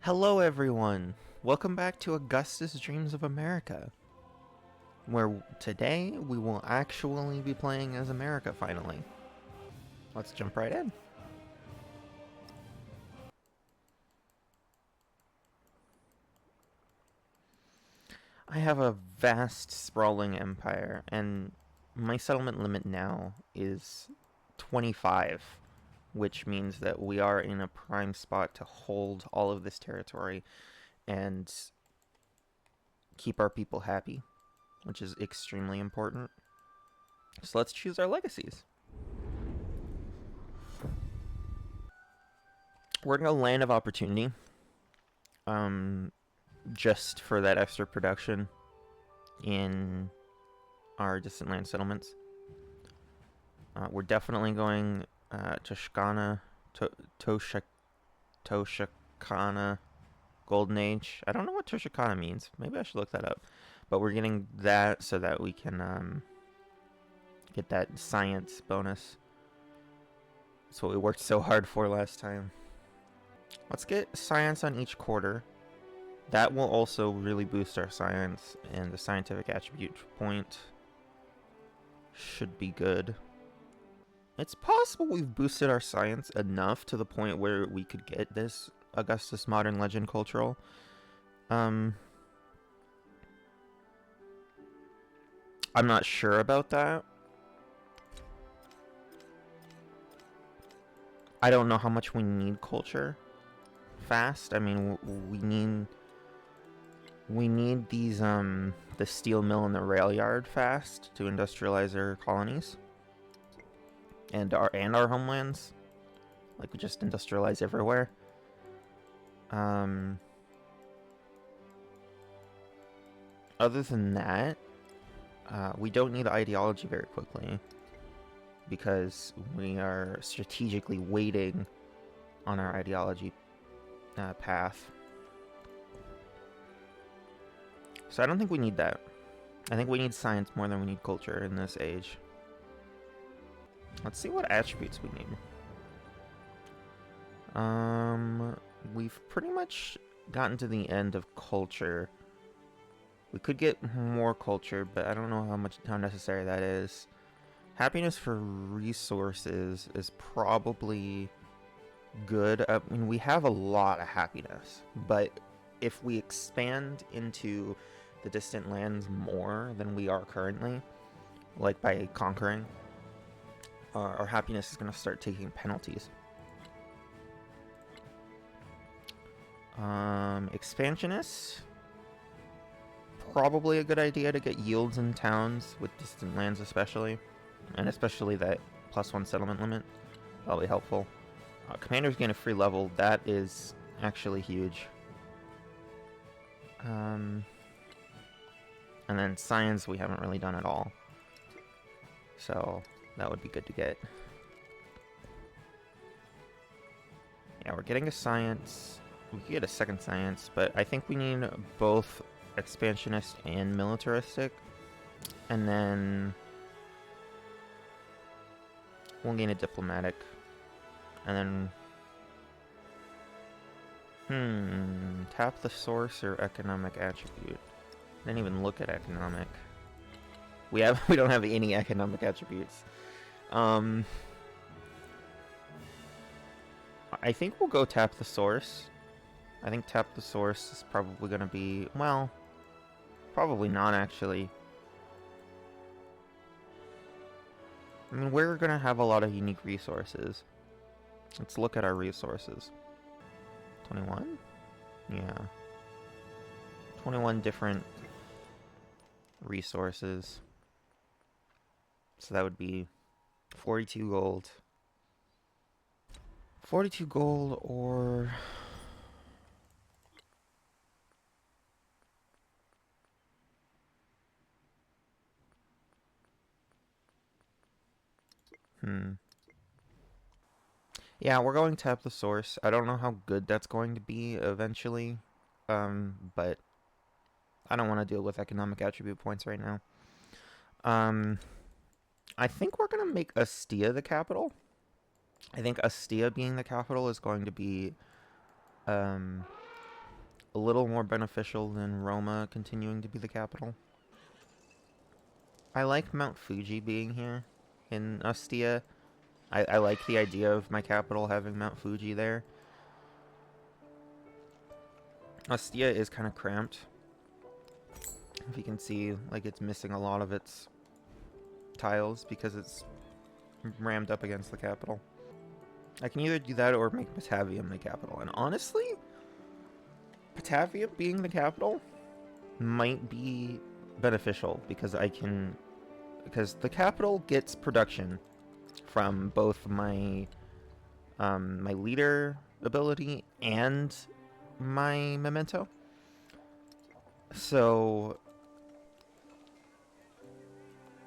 Hello everyone! Welcome back to Augustus Dreams of America, where today we will actually be playing as America finally. Let's jump right in. I have a vast, sprawling empire, and my settlement limit now is 25, which means that we are in a prime spot to hold all of this territory and keep our people happy, which is extremely important. So let's choose our legacies. We're gonna go Land of Opportunity, just for that extra production in our distant land settlements. We're definitely going Toshkana, Toshakana Golden Age. I don't know what Toshakana means. Maybe I should look that up. But we're getting that so that we can get that science bonus. That's what we worked so hard for last time. Let's get science on each quarter. That will also really boost our science, and the scientific attribute point should be good. It's possible we've boosted our science enough to the point where we could get this Augustus Modern Legend Cultural. I'm not sure about that. I don't know how much we need culture fast. I mean, we need these the steel mill and the rail yard fast to industrialize our colonies and our homelands. Like, we just industrialize everywhere. Other than that, we don't need ideology very quickly because we are strategically waiting on our ideology path. So I don't think we need that. I think we need science more than we need culture in this age. Let's see what attributes we need. We've pretty much gotten to the end of culture. We could get more culture, but I don't know how necessary that is. Happiness for resources is probably good. I mean, we have a lot of happiness, but if we expand into the distant lands more than we are currently, like by conquering, our happiness is going to start taking penalties. Expansionists, probably a good idea to get yields in towns with distant lands especially, and especially that +1 settlement limit. That'll be helpful. Commanders gain a free level. That is actually huge. And then science we haven't really done at all, so that would be good to get. Yeah, we're getting a science. We could get a second science, but I think we need both expansionist and militaristic, and then we'll gain a diplomatic, and then tap the source or economic attribute. Didn't even look at economic. We don't have any economic attributes. I think we'll go tap the source. I think tap the source is probably gonna be, well, probably not actually. I mean, we're gonna have a lot of unique resources. Let's look at our resources. 21? Yeah. 21 different resources. So that would be 42 gold. 42 gold or... Yeah, we're going to tap the source. I don't know how good that's going to be eventually, but I don't want to deal with economic attribute points right now. I think we're going to make Ostia the capital. I think Ostia being the capital is going to be a little more beneficial than Roma continuing to be the capital. I like Mount Fuji being here in Ostia. I like the idea of my capital having Mount Fuji there. Ostia is kind of cramped. If you can see, like, it's missing a lot of its tiles because it's rammed up against the capital. I can either do that or make Batavium the capital. And honestly, Batavium being the capital might be beneficial because the capital gets production from both my my leader ability and my memento. So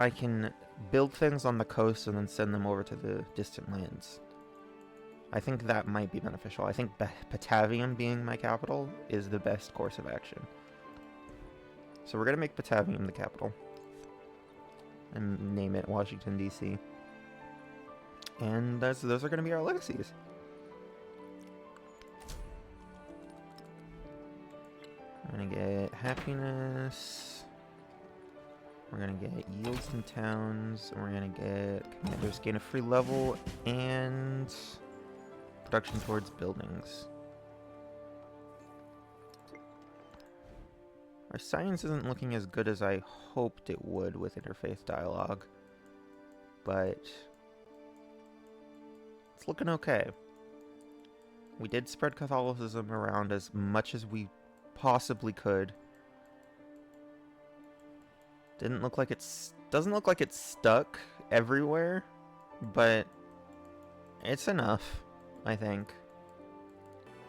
I can build things on the coast and then send them over to the distant lands. I think that might be beneficial. I think Batavium being my capital is the best course of action. So we're going to make Batavium the capital. And name it Washington, D.C. And those are going to be our legacies. We're going to get happiness. We're going to get yields in towns. And we're going to get commanders gain a free level and production towards buildings. Our science isn't looking as good as I hoped it would with interfaith dialogue, but it's looking okay. We did spread Catholicism around as much as we possibly could. Doesn't look like it's stuck everywhere, but it's enough, I think.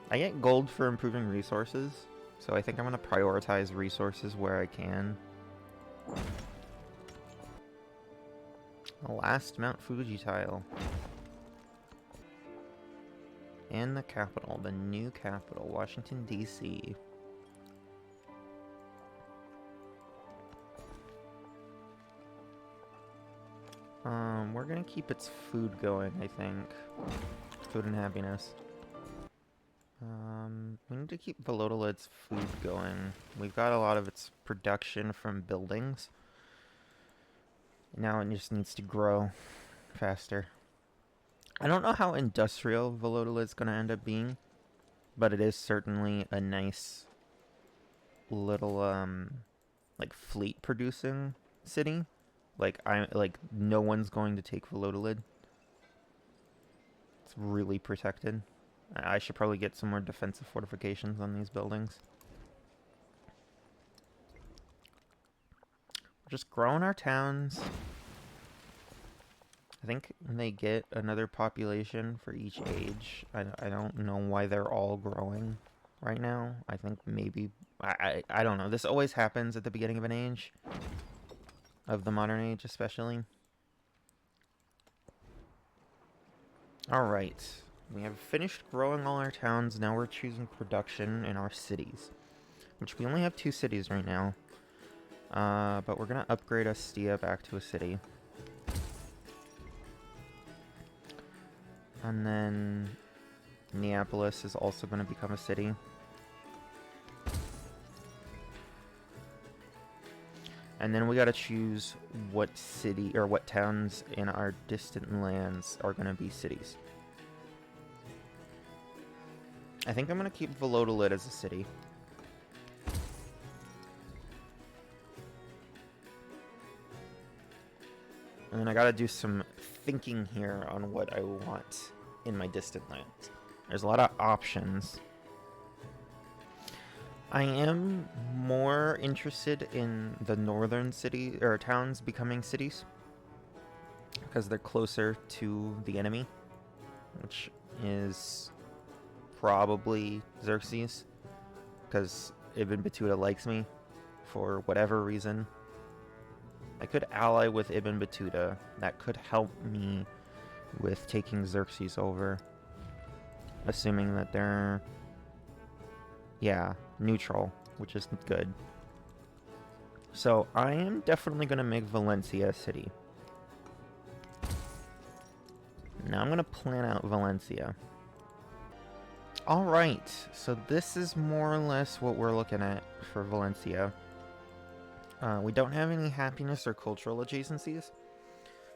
I get gold for improving resources, so I think I'm going to prioritize resources where I can. The last Mount Fuji tile. And the capital, the new capital, Washington, D.C. We're going to keep its food going, I think. Food and happiness. We need to keep Volodolid's food going. We've got a lot of its production from buildings. Now it just needs to grow faster. I don't know how industrial Volodolid's going to end up being, but it is certainly a nice little, like, fleet-producing city. Like, no one's going to take Volodolid. It's really protected. I should probably get some more defensive fortifications on these buildings. We're just growing our towns. I think they get another population for each age. I don't know why they're all growing right now. I think maybe... I don't know. This always happens at the beginning of an age. Of the modern age, especially. Alright. We have finished growing all our towns. Now we're choosing production in our cities. Which we only have 2 cities right now. But we're going to upgrade Ostia back to a city. And then Neapolis is also going to become a city. And then we got to choose what city or what towns in our distant lands are going to be cities. I think I'm going to keep Volodolid as a city. And then I got to do some thinking here on what I want in my distant lands. There's a lot of options. I am more interested in the northern city or towns becoming cities because they're closer to the enemy, which is probably Xerxes, because Ibn Battuta likes me for whatever reason. I could ally with Ibn Battuta. That could help me with taking Xerxes over, assuming that they're neutral, which is good. So I am definitely going to make Valencia a city. Now I'm going to plan out Valencia. Alright, so this is more or less what we're looking at for Valencia. We don't have any happiness or cultural adjacencies,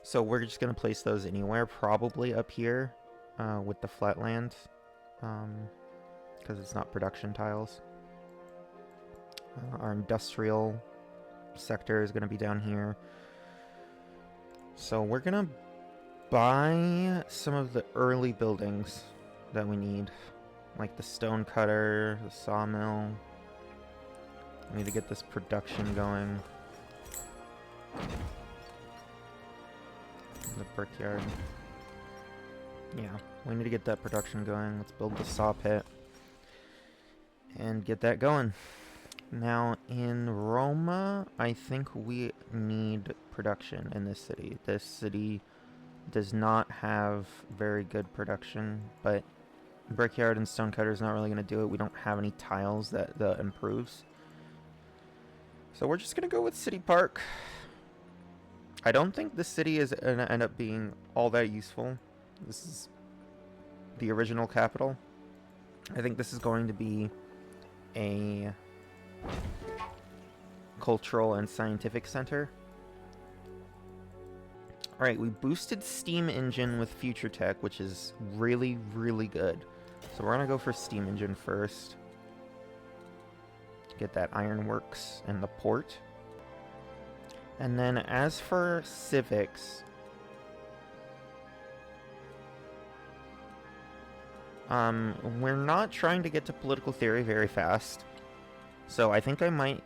so we're just going to place those anywhere, probably up here with the flatland, because it's not production tiles. Our industrial sector is going to be down here. So we're going to buy some of the early buildings that we need, like the stone cutter, the sawmill. We need to get this production going. The brickyard. Yeah, we need to get that production going. Let's build the saw pit and get that going. Now, in Roma, I think we need production in this city. This city does not have very good production, but brickyard and stonecutter is not really going to do it. We don't have any tiles that improves. So we're just going to go with City Park. I don't think this city is going to end up being all that useful. This is the original capital. I think this is going to be a cultural and scientific center. Alright, we boosted steam engine with future tech, which is really, really good. So we're going to go for steam engine first. Get that ironworks and the port. And then as for civics, we're not trying to get to political theory very fast. So I think I might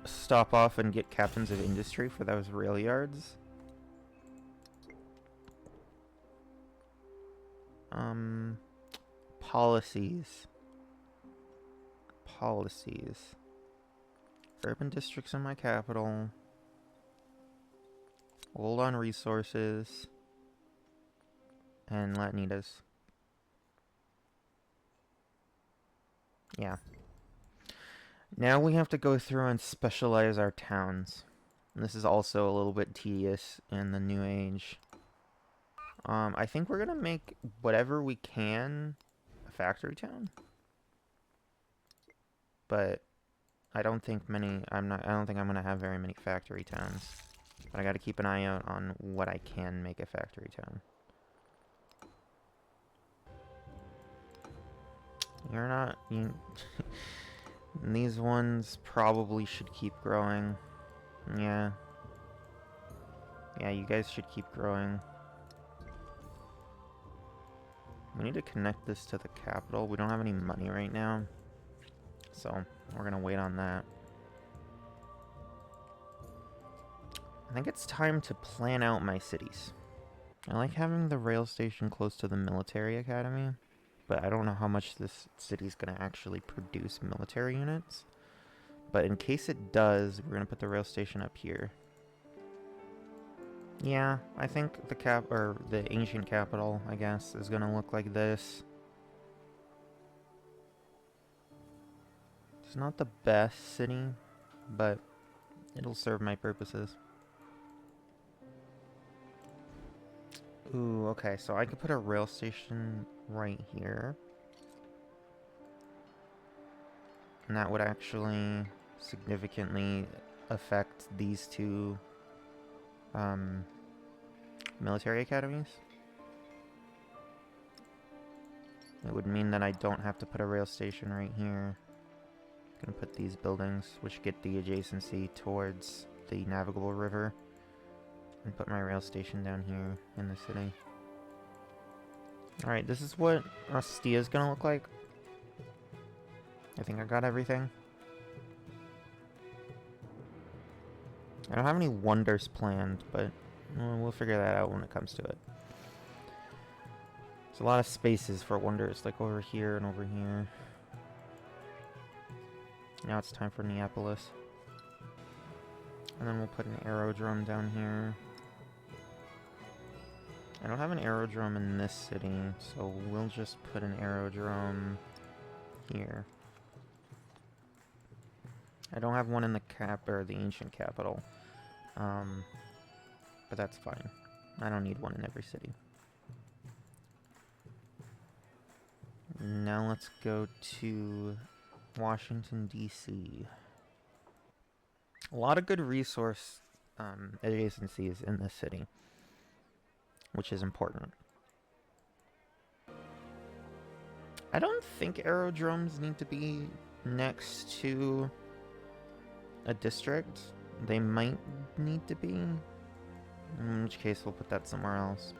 stop off and get captains of industry for those rail yards. Policies. Urban districts in my capital. Hold on resources. And Latinitas. Yeah. Now we have to go through and specialize our towns. And this is also a little bit tedious in the new age. I think we're gonna make whatever we can a factory town. But I don't think I don't think I'm gonna have very many factory towns. But I gotta keep an eye out on what I can make a factory town. You're not... These ones probably should keep growing. Yeah. Yeah, you guys should keep growing. We need to connect this to the capital. We don't have any money right now. So, we're gonna wait on that. I think it's time to plan out my cities. I like having the rail station close to the military academy, but I don't know how much this city's gonna actually produce military units. But in case it does, we're gonna put the rail station up here. Yeah, I think the ancient capital, I guess, is gonna look like this. It's not the best city, but it'll serve my purposes. Ooh, okay, so I could put a rail station right here. And that would actually significantly affect these two military academies. It would mean that I don't have to put a rail station right here. I'm gonna put these buildings, which get the adjacency towards the navigable river, and put my rail station down here in the city. Alright, this is what Ostia is gonna look like. I think I got everything. I don't have any wonders planned, but we'll figure that out when it comes to it. There's a lot of spaces for wonders, like over here and over here. Now it's time for Neapolis. And then we'll put an aerodrome down here. I don't have an aerodrome in this city, so we'll just put an aerodrome here. I don't have one in the the ancient capital. But that's fine. I don't need one in every city. Now let's go to Washington, D.C. A lot of good resource adjacencies in this city, which is important. I don't think aerodromes need to be next to a district. They might need to be, in which case we'll put that somewhere else.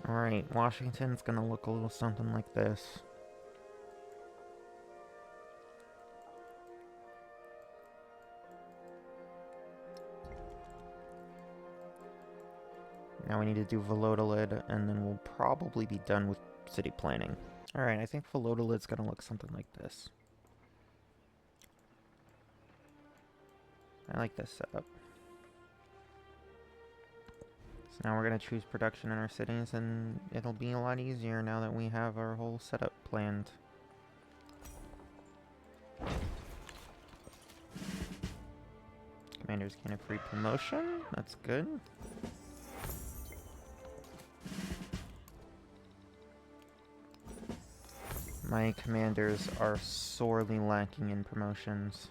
Alright, Washington's gonna look a little something like this. Now we need to do Valladolid, and then we'll probably be done with city planning. Alright, I think Valladolid's gonna look something like this. I like this setup. So now we're gonna choose production in our cities, and it'll be a lot easier now that we have our whole setup planned. Commanders gain a free promotion. That's good. My commanders are sorely lacking in promotions.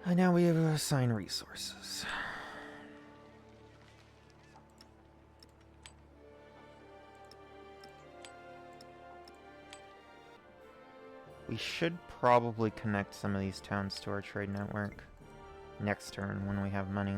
And now we have to assign resources. We should probably connect some of these towns to our trade network next turn when we have money.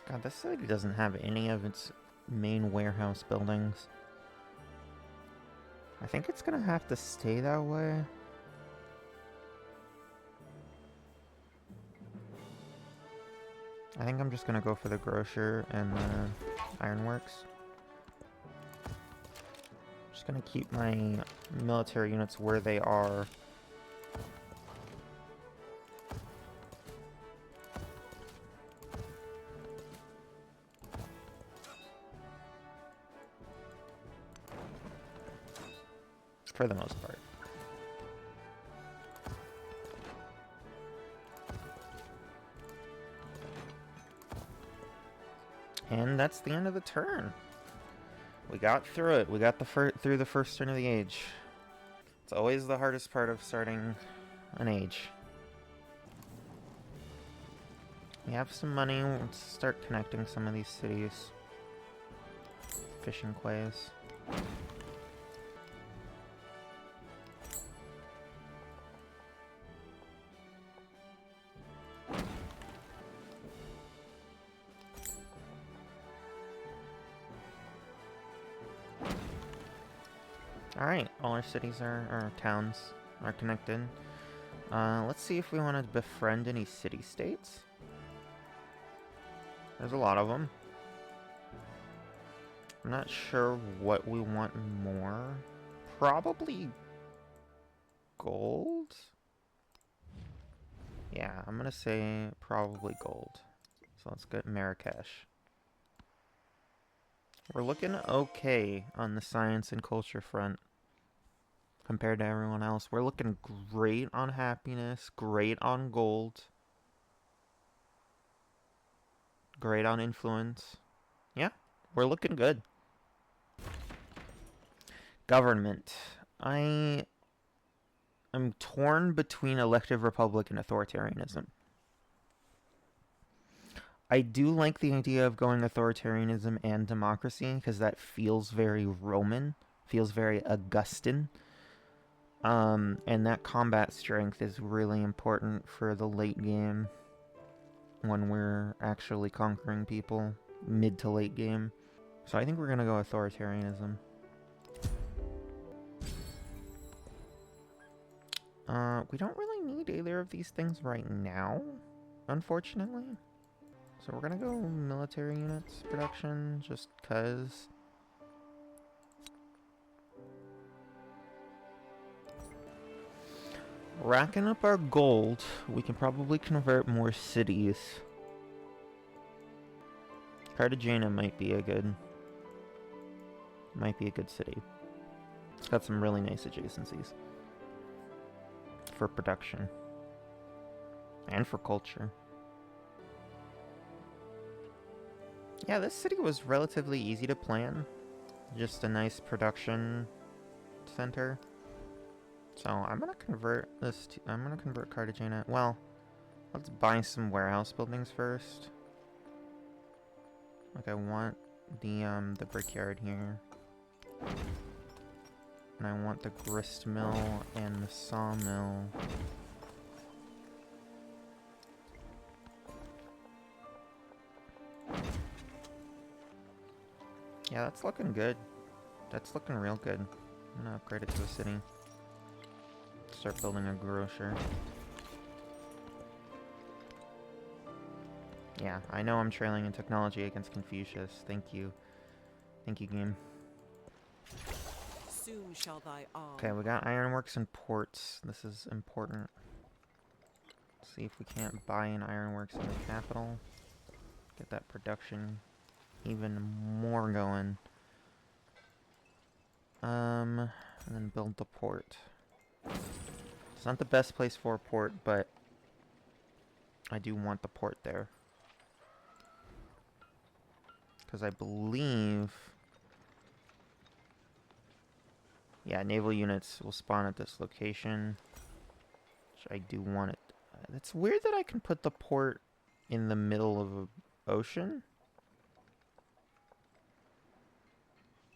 God, this city doesn't have any of its main warehouse buildings. I think it's gonna have to stay that way. I think I'm just gonna go for the grocer and the ironworks. Just gonna keep my military units where they are. For the most part. And that's the end of the turn. We got through it. We got through the first turn of the age. It's always the hardest part of starting an age. We have some money. Let's start connecting some of these cities. Fishing quays. Alright, all our cities or towns are connected. Let's see if we want to befriend any city-states. There's a lot of them. I'm not sure what we want more. Probably gold? Yeah, I'm gonna say probably gold. So let's get Marrakesh. We're looking okay on the science and culture front compared to everyone else. We're looking great on happiness, great on gold, great on influence. Yeah, we're looking good. Government. I am torn between elective republic and authoritarianism. I do like the idea of going authoritarianism and democracy because that feels very Roman, feels very Augustan. And that combat strength is really important for the late game when we're actually conquering people, mid to late game. So I think we're gonna go authoritarianism. We don't really need either of these things right now, unfortunately. So we're gonna go military units production, just cause. Racking up our gold, we can probably convert more cities. Cartagena might be a good city. It's got some really nice adjacencies for production and for culture. Yeah, this city was relatively easy to plan. Just a nice production center. So I'm gonna convert this to, I'm gonna convert Cartagena. Well, let's buy some warehouse buildings first. Like I want the brickyard here. And I want the grist mill and the sawmill. Yeah, that's looking good. That's looking real good. I'm gonna upgrade it to a city. Start building a grocer. Yeah, I know I'm trailing in technology against Confucius. Thank you. Thank you, game. Soon shall thy arm. Okay, we got ironworks and ports. This is important. See if we can't buy an ironworks in the capital. Get that production even more going. And then build the port. It's not the best place for a port, but I do want the port there. Because I believe... Yeah, naval units will spawn at this location. Which I do want it. It's weird that I can put the port in the middle of an ocean.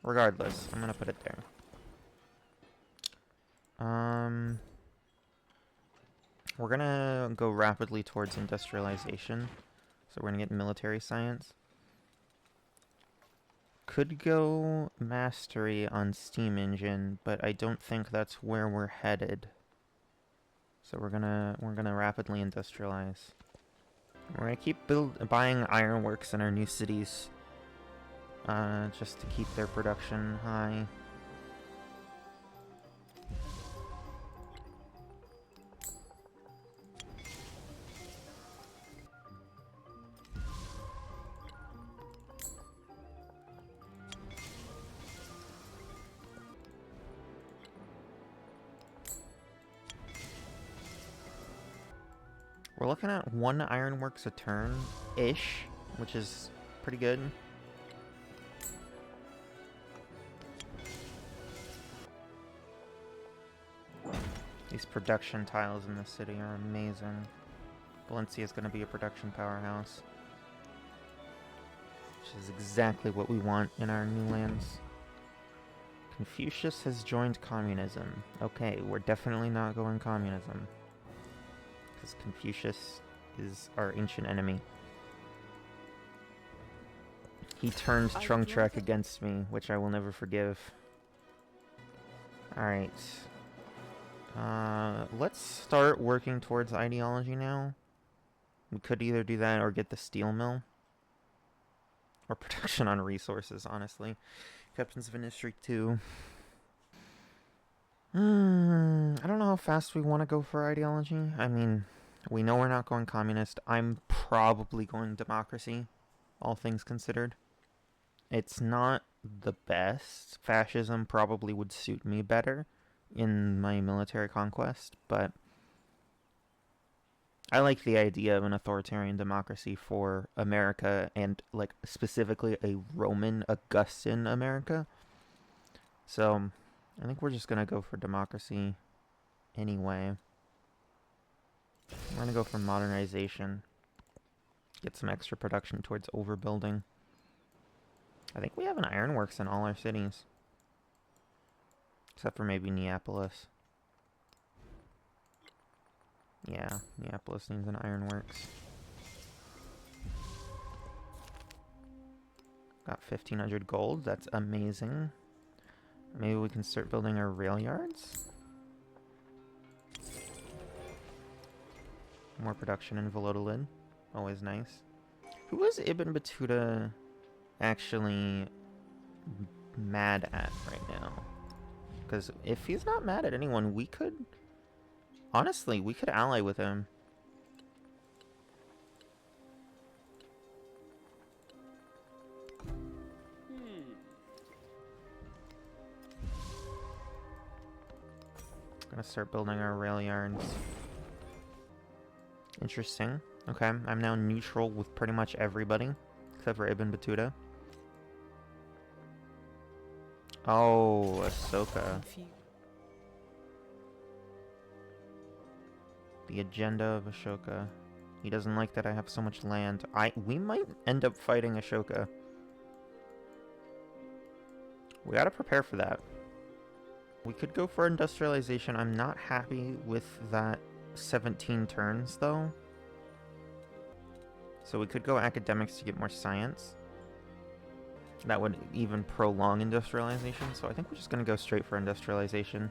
Regardless, I'm gonna put it there. We're gonna go rapidly towards industrialization. So we're gonna get military science. Could go mastery on steam engine, but I don't think that's where we're headed. So we're gonna rapidly industrialize. We're gonna keep buying ironworks in our new cities, just to keep their production high. We're looking at 1 ironworks a turn-ish, which is pretty good. These production tiles in the city are amazing. Valencia is going to be a production powerhouse. Which is exactly what we want in our new lands. Confucius has joined communism. Okay, we're definitely not going communism. Because Confucius is our ancient enemy. He turned Trung Trek against me, which I will never forgive. Alright. Let's start working towards ideology now. We could either do that or get the steel mill. Or production on resources, honestly. Captains of Industry 2. I don't know how fast we want to go for ideology. I mean, we know we're not going communist. I'm probably going democracy, all things considered. It's not the best. Fascism probably would suit me better in my military conquest, but I like the idea of an authoritarian democracy for America, and like specifically a Roman Augustan America. So I think we're just gonna go for democracy anyway. We're gonna go for modernization. Get some extra production towards overbuilding. I think we have an ironworks in all our cities. Except for maybe Neapolis. Yeah, Neapolis needs an ironworks. Got 1,500 gold. That's amazing. Maybe we can start building our rail yards? More production in Valladolid. Always nice. Who is Ibn Battuta actually mad at right now? Because if he's not mad at anyone, we could... Honestly, we could ally with him. Gonna start building our rail yards. Interesting. Okay, I'm now neutral with pretty much everybody, except for Ibn Battuta. Oh, Ahsoka. The agenda of Ashoka. He doesn't like that I have so much land. We might end up fighting Ashoka. We gotta prepare for that. We could go for industrialization. I'm not happy with that 17 turns, though. So we could go academics to get more science. That would even prolong industrialization, so I think we're just gonna go straight for industrialization.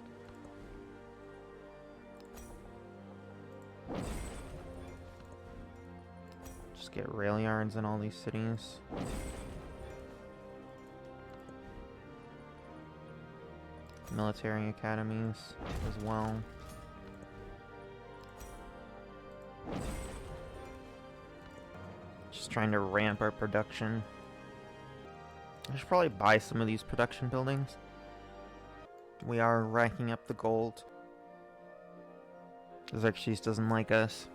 Just get rail yards in all these cities. Military academies as well. Just trying to ramp our production. I should probably buy some of these production buildings. We are racking up the gold. Xerxes doesn't like us.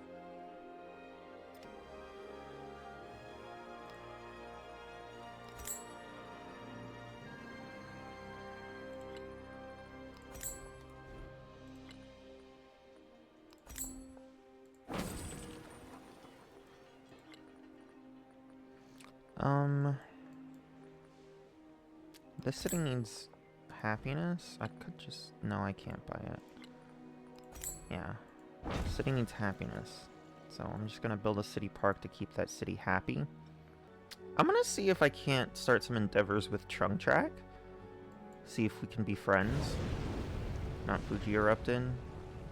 This city needs happiness? I could just... No, I can't buy it. Yeah. City needs happiness. So I'm just gonna build a city park to keep that city happy. I'm gonna see if I can't start some endeavors with Trung Track. See if we can be friends. Not Fuji erupted.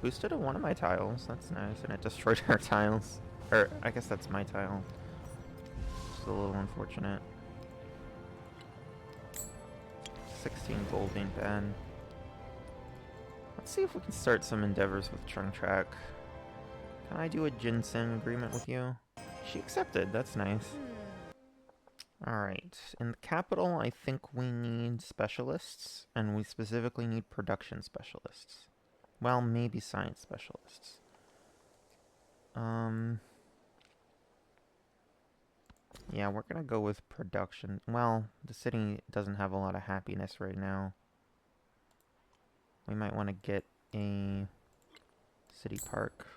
Boosted on one of my tiles. That's nice. And it destroyed our tiles. Or, I guess that's my tile. It's a little unfortunate. 16 gold ain't bad. Let's see if we can start some endeavors with Trung Track. Can I do a ginseng agreement with you? She accepted. That's nice. Alright. In the capital, I think we need specialists. And we specifically need production specialists. Well, maybe science specialists. Yeah, we're gonna go with production. Well, the city doesn't have a lot of happiness right now. We might want to get a city park.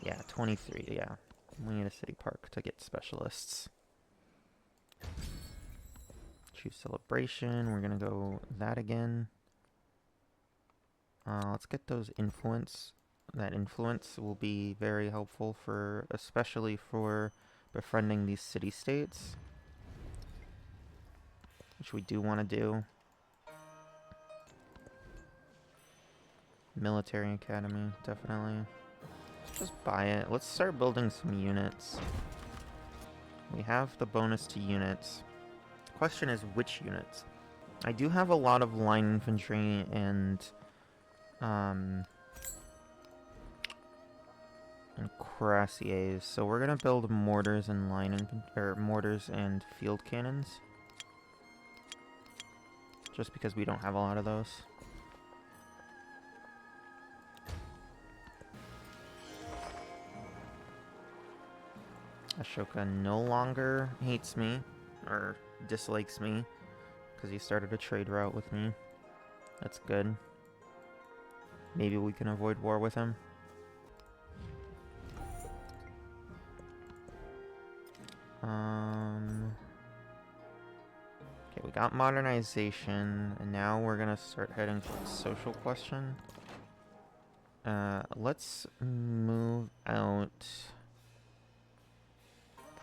Yeah, 23, yeah. We need a city park to get specialists. Choose celebration. We're gonna go that again. Let's get those influence. That influence will be very helpful for, especially for befriending these city-states, which we do want to do. Military academy, definitely. Let's just buy it. Let's start building some units. We have the bonus to units. Question is, which units? I do have a lot of line infantry and cuirassiers, so we're gonna build mortars and mortars and field cannons, just because we don't have a lot of those. Ashoka no longer hates me or dislikes me because he started a trade route with me. That's good. Maybe we can avoid war with him. Okay, we got modernization, and now we're gonna start heading to the social question. Let's move out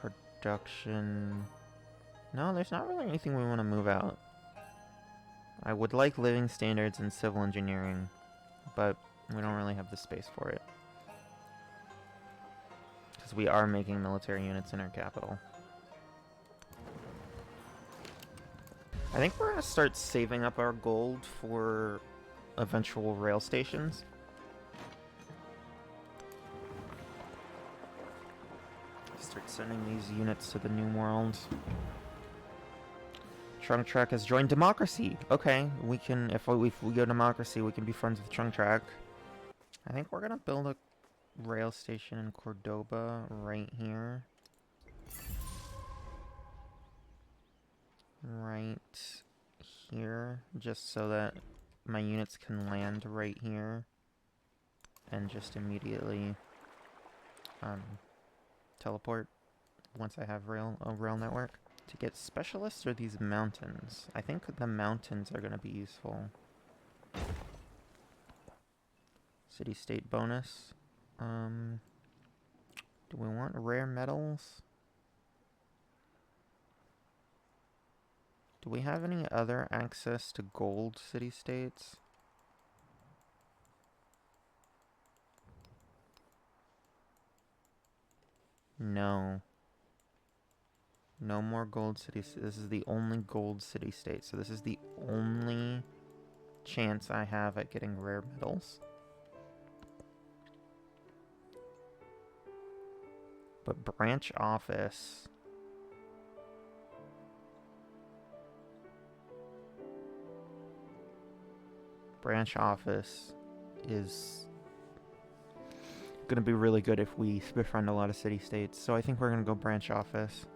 production. No, there's not really anything we want to move out. I would like living standards and civil engineering, but we don't really have the space for it. Because because we are making military units in our capital. I think we're gonna start saving up our gold for eventual rail stations. Start sending these units to the New World. Trunk Track has joined democracy. Okay, we can, if we go democracy, we can be friends with Trunk Track. I think we're gonna build a rail station in Cordoba right here. Right here, just so that my units can land right here and just immediately teleport once I have a rail network. To get specialists or these mountains? I think the mountains are going to be useful. City-state bonus. Do we want rare metals? Do we have any other access to gold city-states? No. No more gold cities. This is the only gold city-state. So this is the only chance I have at getting rare metals. But branch office. Branch office is going to be really good if we befriend a lot of city-states. So I think we're going to go branch office.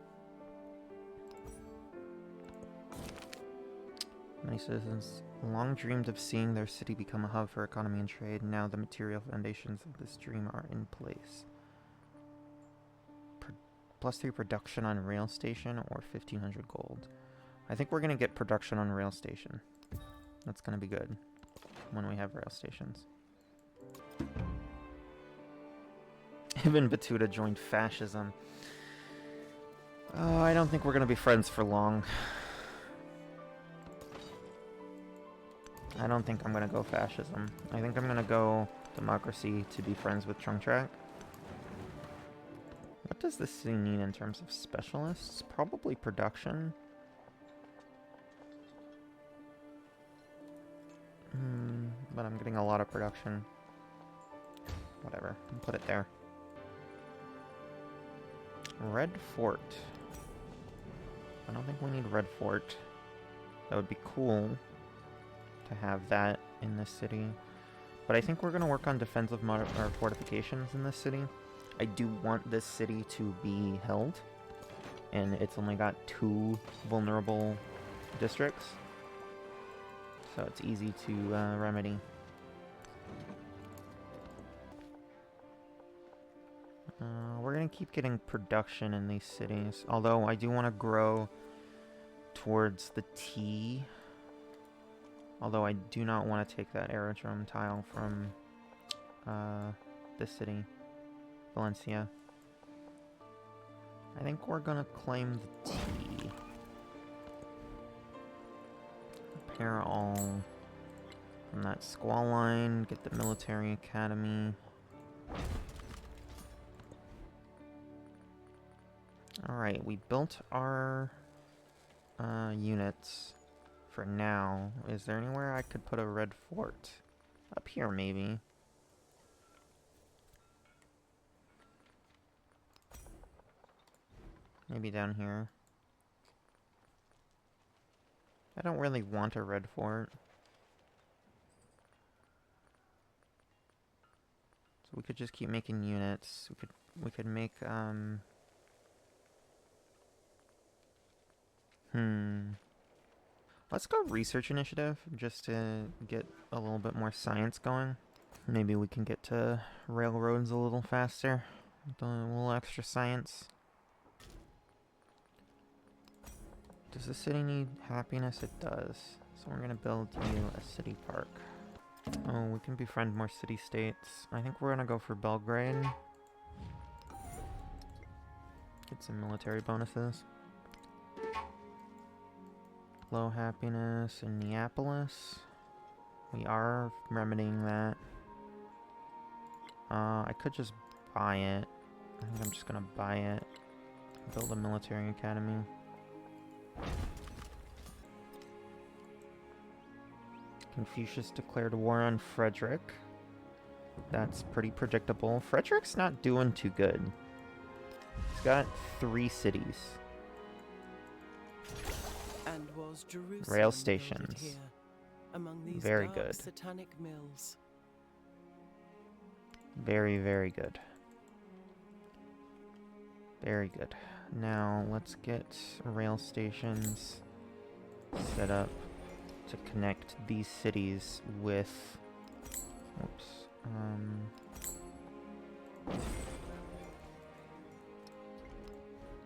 Many citizens long dreamed of seeing their city become a hub for economy and trade. Now the material foundations of this dream are in place. +3 production on rail station or 1500 gold. I think we're going to get production on rail station. That's going to be good when we have rail stations. Ibn Battuta joined fascism. Oh, I don't think we're going to be friends for long. I don't think I'm going to go fascism. I think I'm going to go democracy to be friends with Trunk Track. What does this city need in terms of specialists? Probably production. But I'm getting a lot of production. Whatever, I'll put it there. Red Fort. I don't think we need Red Fort. That would be cool to have that in this city. But I think we're going to work on defensive fortifications in this city. I do want this city to be held. And it's only got 2 vulnerable districts. So it's easy to remedy. We're going to keep getting production in these cities. Although I do want to grow towards the T. Although I do not want to take that aerodrome tile from this city, Valencia. I think we're going to claim the T. Repair all from that squall line. Get the military academy. Alright, we built our units for now. Is there anywhere I could put a red fort? Up here, maybe. Maybe down here. I don't really want a red fort. So we could just keep making units. We could make Let's go research initiative, just to get a little bit more science going. Maybe we can get to railroads a little faster. With a little extra science. Does the city need happiness? It does. So we're gonna build you a city park. Oh, we can befriend more city-states. I think we're gonna go for Belgrade. Get some military bonuses. Low happiness in Neapolis. We are remedying that. I could just buy it. I think I'm just gonna buy it. Build a military academy. Confucius declared war on Frederick. That's pretty predictable. Frederick's not doing too good. He's got 3 cities. And was Jerusalem Rail builded stations. here, among these Very dark good. satanic mills? Very, very good. Very good. Now, let's get rail stations set up to connect these cities with... Oops.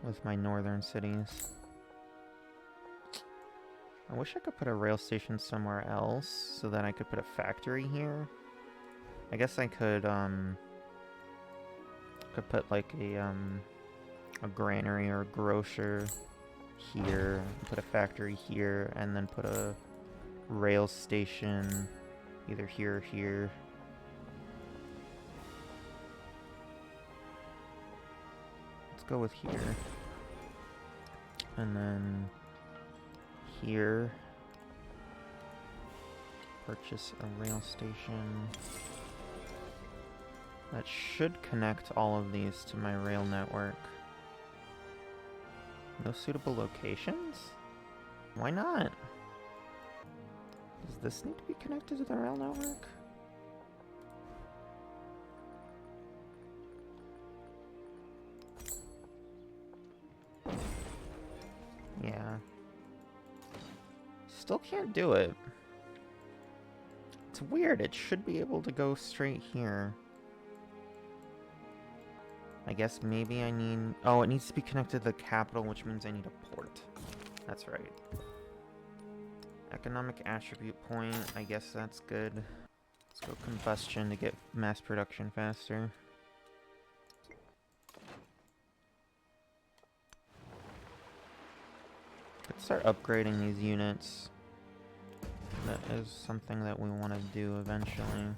With my northern cities. I wish I could put a rail station somewhere else so that I could put a factory here. I guess I could put like a granary or a grocer here, put a factory here, and then put a rail station either here or here. Let's go with here. And then here, purchase a rail station. That should connect all of these to my rail network. No suitable locations? Why not? Does this need to be connected to the rail network? Yeah. Still can't do it. It's weird. It should be able to go straight here. I guess maybe I need... Oh, it needs to be connected to the capital, which means I need a port. That's right. Economic attribute point. I guess that's good. Let's go combustion to get mass production faster. Let's start upgrading these units. That is something that we want to do eventually.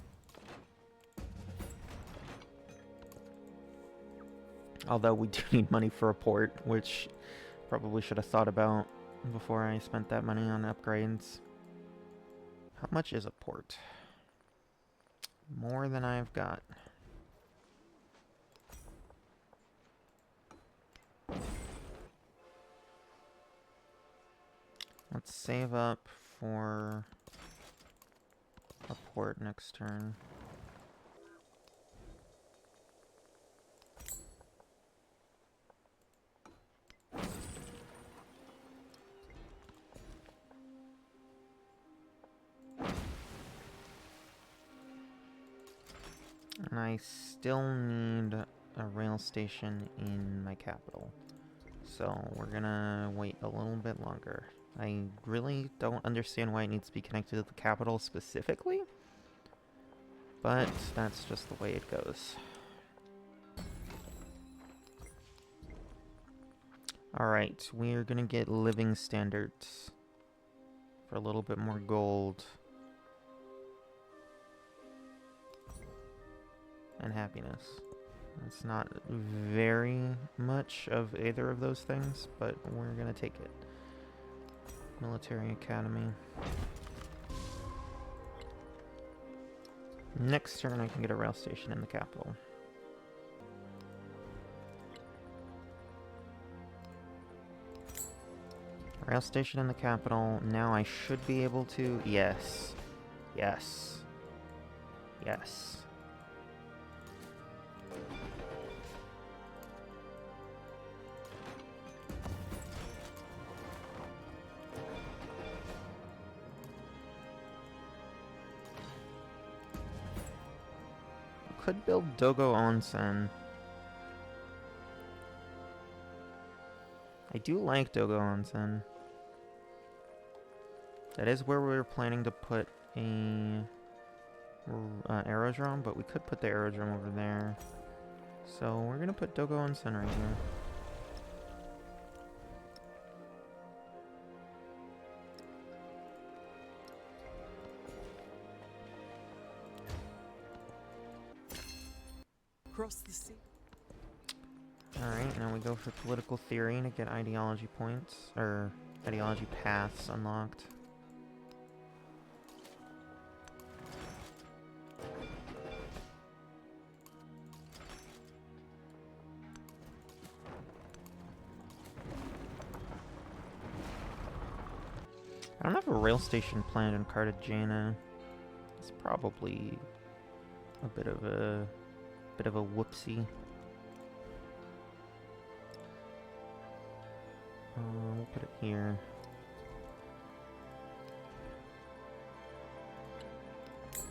Although we do need money for a port, which probably should have thought about before I spent that money on upgrades. How much is a port? More than I've got. Let's save up for a port next turn. And I still need a rail station in my capital. So we're gonna wait a little bit longer. I really don't understand why it needs to be connected to the capital specifically, but that's just the way it goes. Alright, we're gonna get living standards for a little bit more gold. And happiness. It's not very much of either of those things, but we're gonna take it. Military Academy. Next turn I can get a rail station in the capital. Rail station in the capital. Now I should be able to... Yes. Yes. Yes. Could build Dogo Onsen. I do like Dogo Onsen. That is where we were planning to put a aerodrome, but we could put the aerodrome over there. So we're gonna put Dogo Onsen right here. Across the sea. Alright, now we go for political theory to get ideology points, or ideology paths unlocked. I don't have a rail station planned in Cartagena. It's probably a bit of a whoopsie. We'll put it here.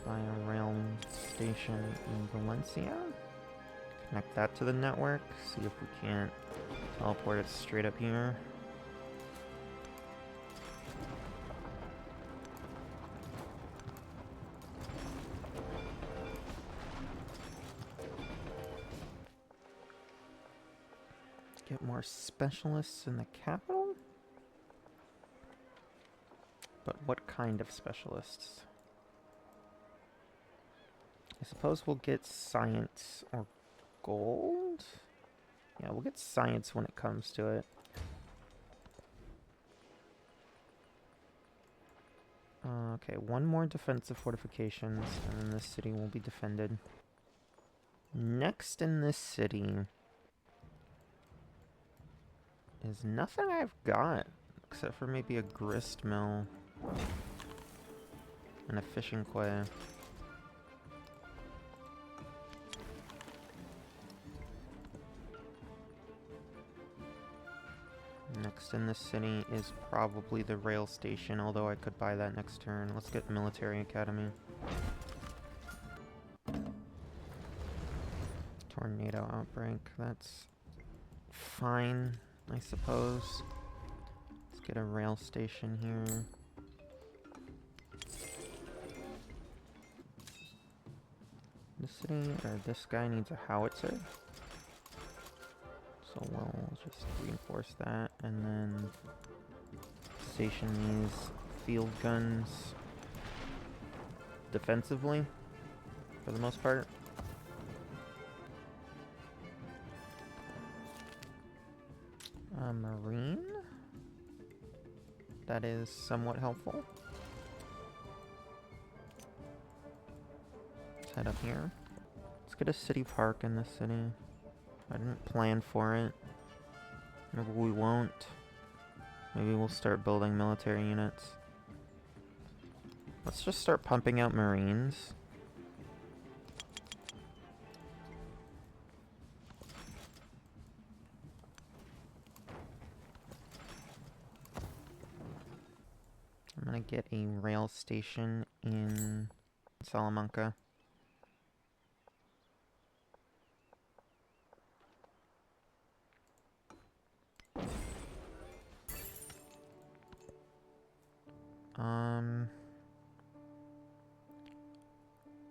Buy a rail station in Valencia. Connect that to the network. See if we can't teleport it straight up here. Get more specialists in the capital? But what kind of specialists? I suppose we'll get science or gold? Yeah, we'll get science when it comes to it. Okay, one more defensive fortifications, and then this city will be defended. Next in this city is nothing I've got, except for maybe a grist mill and a fishing quay. Next in this city is probably the rail station, although I could buy that next turn. Let's get military academy. Tornado outbreak, that's fine, I suppose. Let's get a rail station here. This city, or this guy needs a howitzer. So we'll just reinforce that, and then station these field guns defensively, for the most part. Marine? That is somewhat helpful. Let's head up here. Let's get a city park in this city. I didn't plan for it. Maybe we won't. Maybe we'll start building military units. Let's just start pumping out Marines. I'm gonna get a rail station in Salamanca.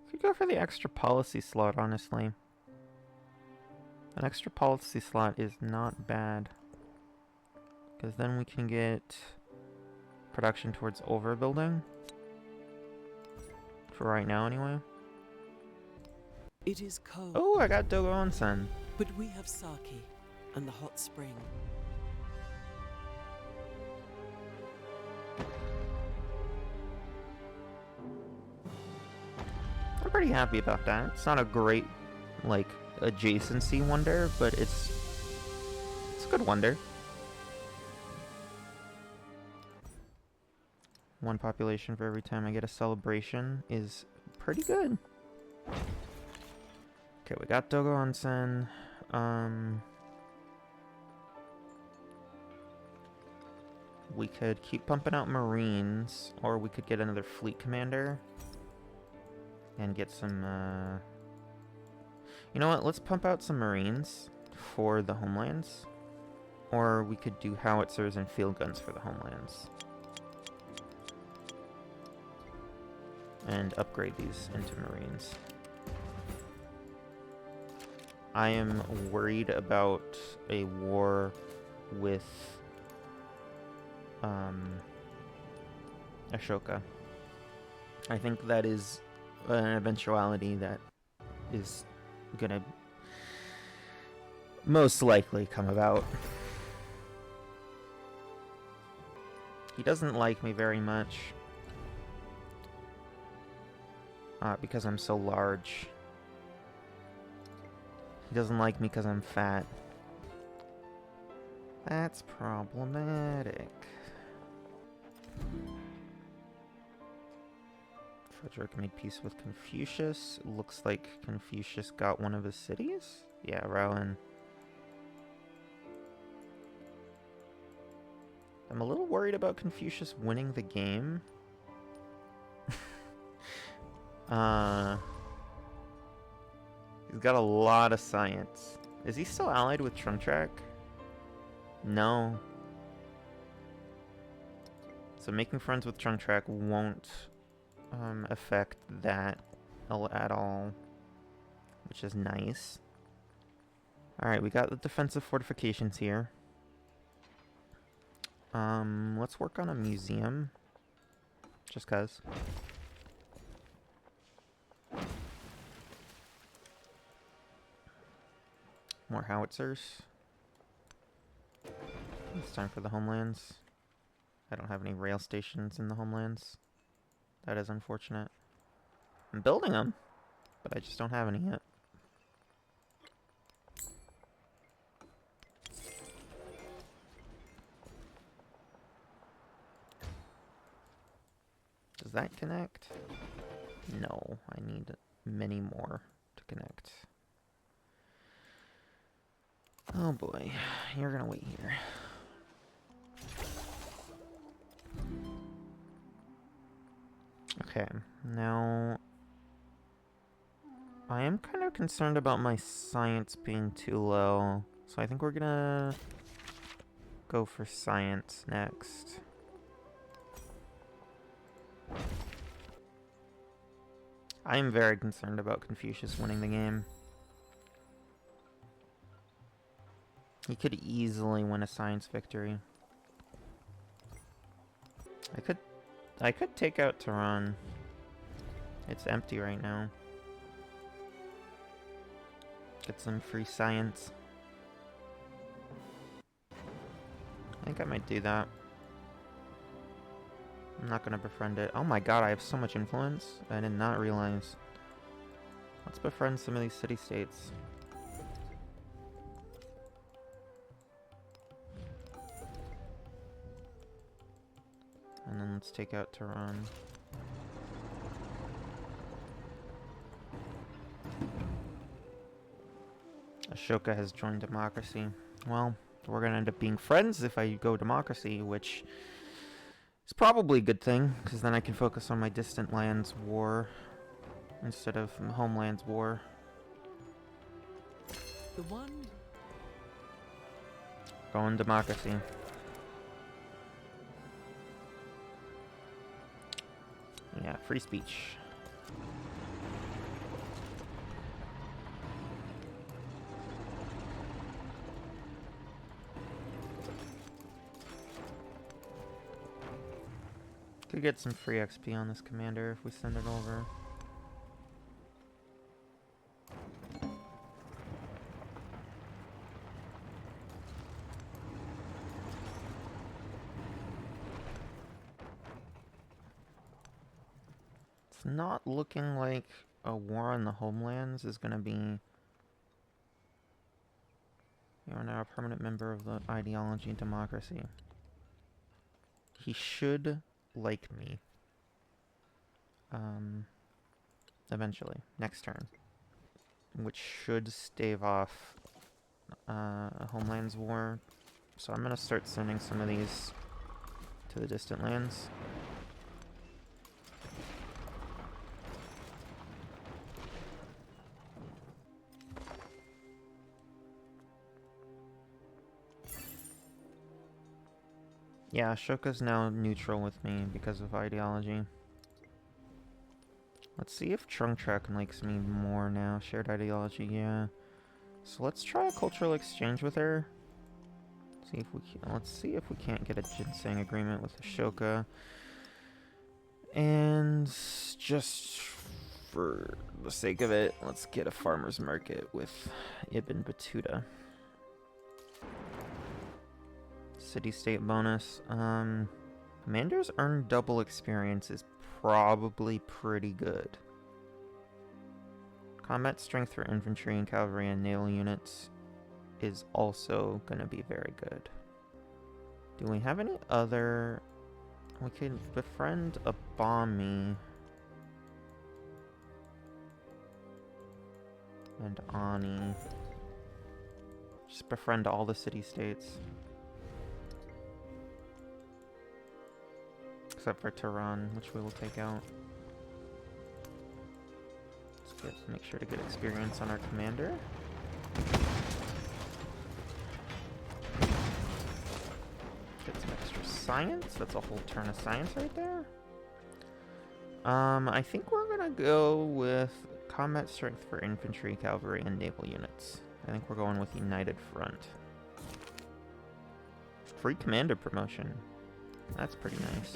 Could go for the extra policy slot, honestly. An extra policy slot is not bad, because then we can get production towards overbuilding. For right now, anyway. It is cold. Oh, I got Dogo Onsen. But we have sake and the hot spring. I'm pretty happy about that. It's not a great, like, adjacency wonder, but it's a good wonder. One population for every time I get a celebration is pretty good. Okay, we got Dogo Onsen. We could keep pumping out Marines, or we could get another fleet commander and get some, you know what, let's pump out some Marines for the homelands, or we could do howitzers and field guns for the homelands. And upgrade these into Marines. I am worried about a war with Ashoka. I think that is an eventuality that is gonna most likely come about. He doesn't like me very much. Because I'm so large. He doesn't like me because I'm fat. That's problematic. Frederick made peace with Confucius. Looks like Confucius got one of his cities? Yeah, Rowan. I'm a little worried about Confucius winning the game. He's got a lot of science. Is he still allied with Trungtrack? No. So making friends with Trungtrack won't affect that at all, which is nice. Alright, we got the defensive fortifications here. Let's work on a museum. Just cuz. More howitzers. It's time for the homelands. I don't have any rail stations in the homelands. That is unfortunate. I'm building them, but I just don't have any yet. Does that connect? No, I need many more to connect. Oh boy, you're gonna wait here. Okay, now I am kind of concerned about my science being too low, so I think we're gonna go for science next. I am very concerned about Confucius winning the game. He could easily win a science victory. I could take out Tehran. It's empty right now. Get some free science. I think I might do that. I'm not gonna befriend it. Oh my god, I have so much influence. I did not realize. Let's befriend some of these city-states. And then let's take out Tehran. Ashoka has joined democracy. Well, we're gonna end up being friends if I go democracy, which is probably a good thing, because then I can focus on my distant lands war instead of homelands war. The one. Going democracy. Yeah, free speech. Could get some free XP on this commander if we send it over. It's not looking like a war on the homelands is gonna be... You are now a permanent member of the ideology and democracy. He should like me. Eventually. Next turn. Which should stave off a homelands war. So I'm gonna start sending some of these to the distant lands. Yeah, Ashoka's now neutral with me because of ideology. Let's see if Trungtrack likes me more now. Shared ideology, yeah. So let's try a cultural exchange with her. See if we can, let's see if we can't get a ginseng agreement with Ashoka. And just for the sake of it, let's get a farmer's market with Ibn Battuta. city-state bonus. Commanders earn double experience is probably pretty good. Combat strength for infantry and cavalry and naval units is also going to be very good. Do we have any other... We could befriend a Bami and Ani. Just befriend all the city-states. Except for Tehran, which we will take out. Let's make sure to get experience on our commander. Get some extra science. That's a whole turn of science right there. I think we're gonna go with combat strength for infantry, cavalry, and naval units. I think we're going with United Front. Free commander promotion. That's pretty nice.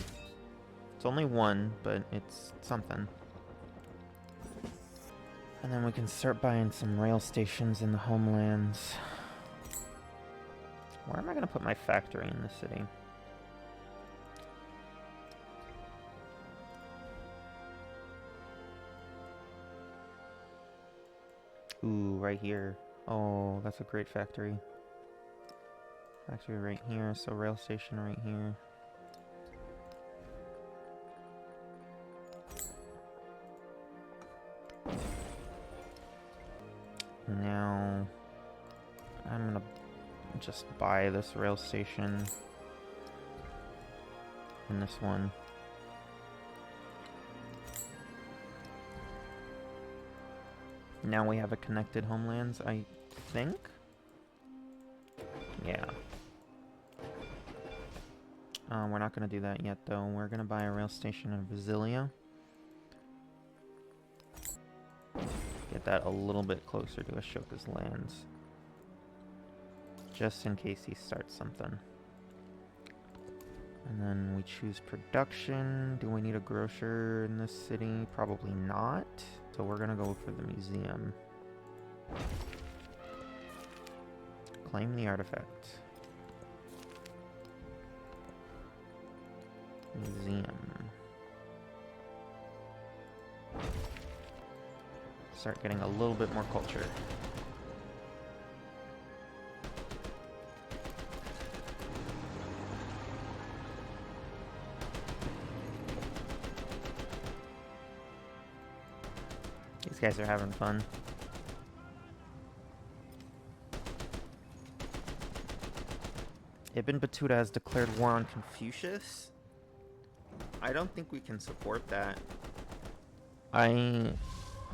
It's only one, but it's something. And then we can start buying some rail stations in the homelands. Where am I going to put my factory in the city? Ooh, right here. Oh, that's a great factory. Factory right here, so rail station right here. Now, I'm gonna just buy this rail station and this one. Now we have a connected homelands, I think? Yeah. We're not gonna do that yet though. We're gonna buy a rail station in Brasilia. Get that a little bit closer to Ashoka's lands. Just in case he starts something. And then we choose production. Do we need a grocer in this city? Probably not. So we're gonna go for the museum. Claim the artifact. Museum. Start getting a little bit more culture. These guys are having fun. Ibn Battuta has declared war on Confucius. I don't think we can support that.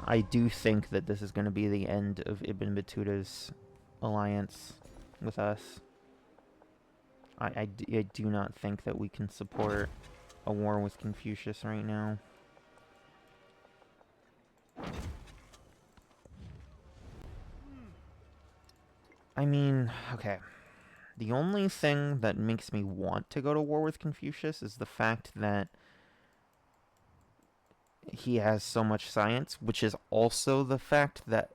I do think that this is going to be the end of Ibn Battuta's alliance with us. I do not think that we can support a war with Confucius right now. I mean, okay. The only thing that makes me want to go to war with Confucius is the fact that he has so much science, which is also the fact that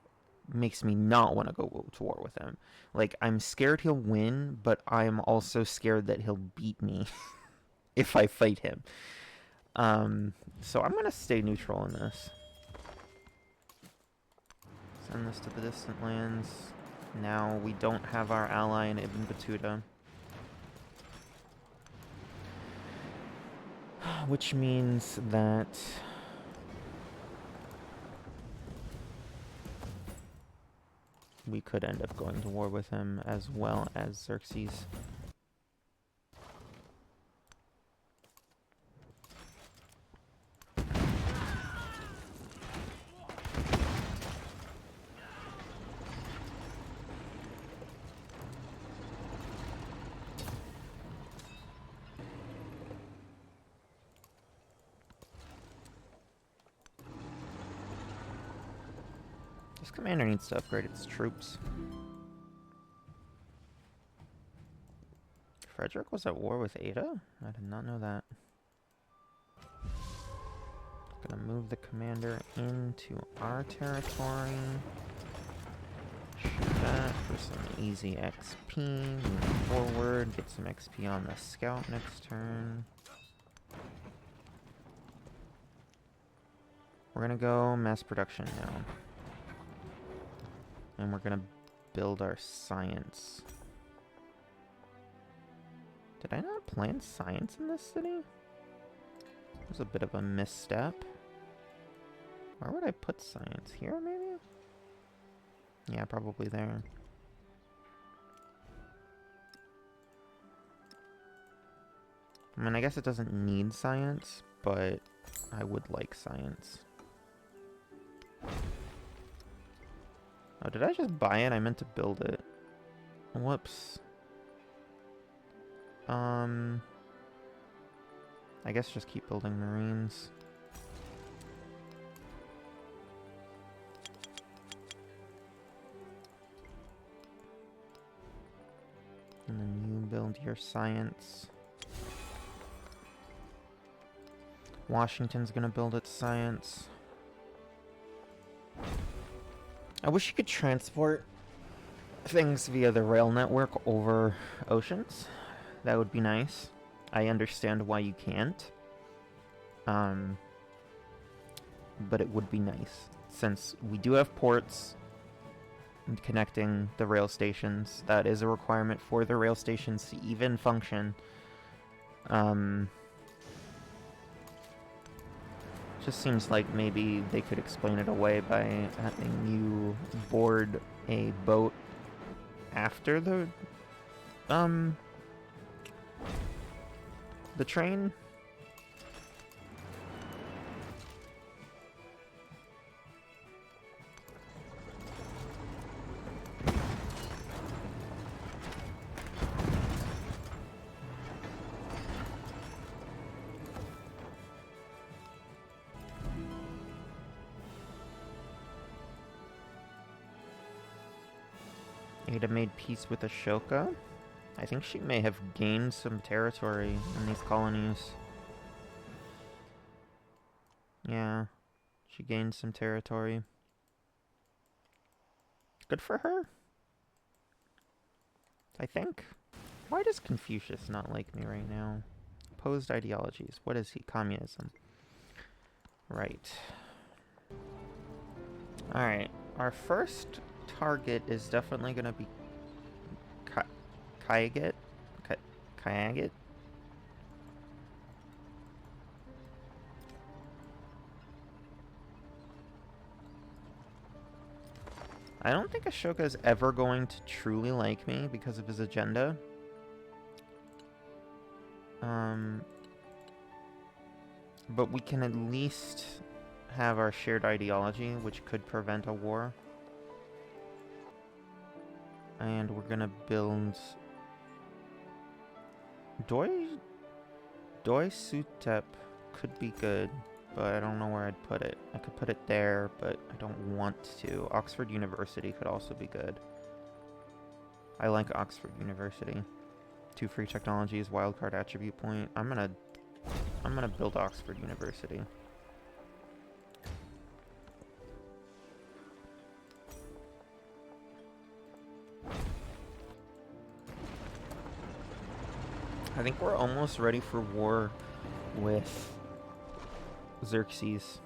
makes me not want to go to war with him. Like, I'm scared he'll win, but I'm also scared that he'll beat me if I fight him. So I'm going to stay neutral in this. Send this to the distant lands. Now we don't have our ally in Ibn Battuta. Which means that we could end up going to war with him as well as Xerxes. This commander needs to upgrade its troops. Frederick was at war with Ada? I did not know that. Gonna move the commander into our territory. Shoot that for some easy XP. Move forward. Get some XP on the scout next turn. We're gonna go mass production now. And we're gonna build our science. Did I not plant science in this city? That was a bit of a misstep. Where would I put science? Here, maybe? Yeah, probably there. I mean, I guess it doesn't need science, but I would like science. Oh, did I just buy it? I meant to build it. Whoops. I guess just keep building marines. And then you build your science. Washington's gonna build its science. I wish you could transport things via the rail network over oceans. That would be nice. I understand why you can't. But it would be nice. Since we do have ports and connecting the rail stations, that is a requirement for the rail stations to even function. Just seems like maybe they could explain it away by having you board a boat after the train. Ada made peace with Ashoka. I think she may have gained some territory in these colonies. Yeah, she gained some territory. Good for her, I think. Why does Confucius not like me right now? Opposed ideologies. What is he? Communism. Right. Alright, our first target is definitely going to be Kayagit. Kayagit. I don't think Ashoka is ever going to truly like me because of his agenda. But we can at least have our shared ideology, which could prevent a war. And we're gonna build Doi Sutep could be good, but I don't know where I'd put it. I could put it there, but I don't want to. Oxford University could also be good. I like Oxford University. 2 free technologies, wildcard attribute point. I'm gonna build Oxford University. I think we're almost ready for war with Xerxes.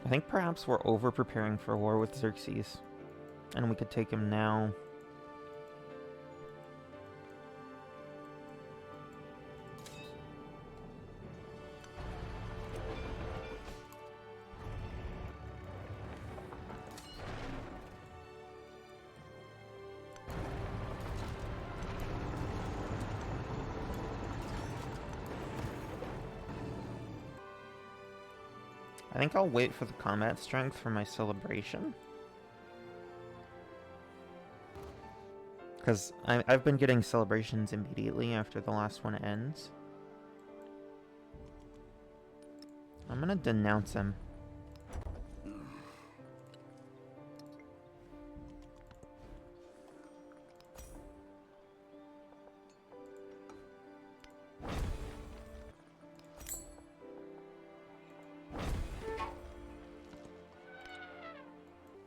I think perhaps we're over-preparing for war with Xerxes. And we could take him now. I think I'll wait for the combat strength for my celebration. Because I've been getting celebrations immediately after the last one ends. I'm gonna denounce him.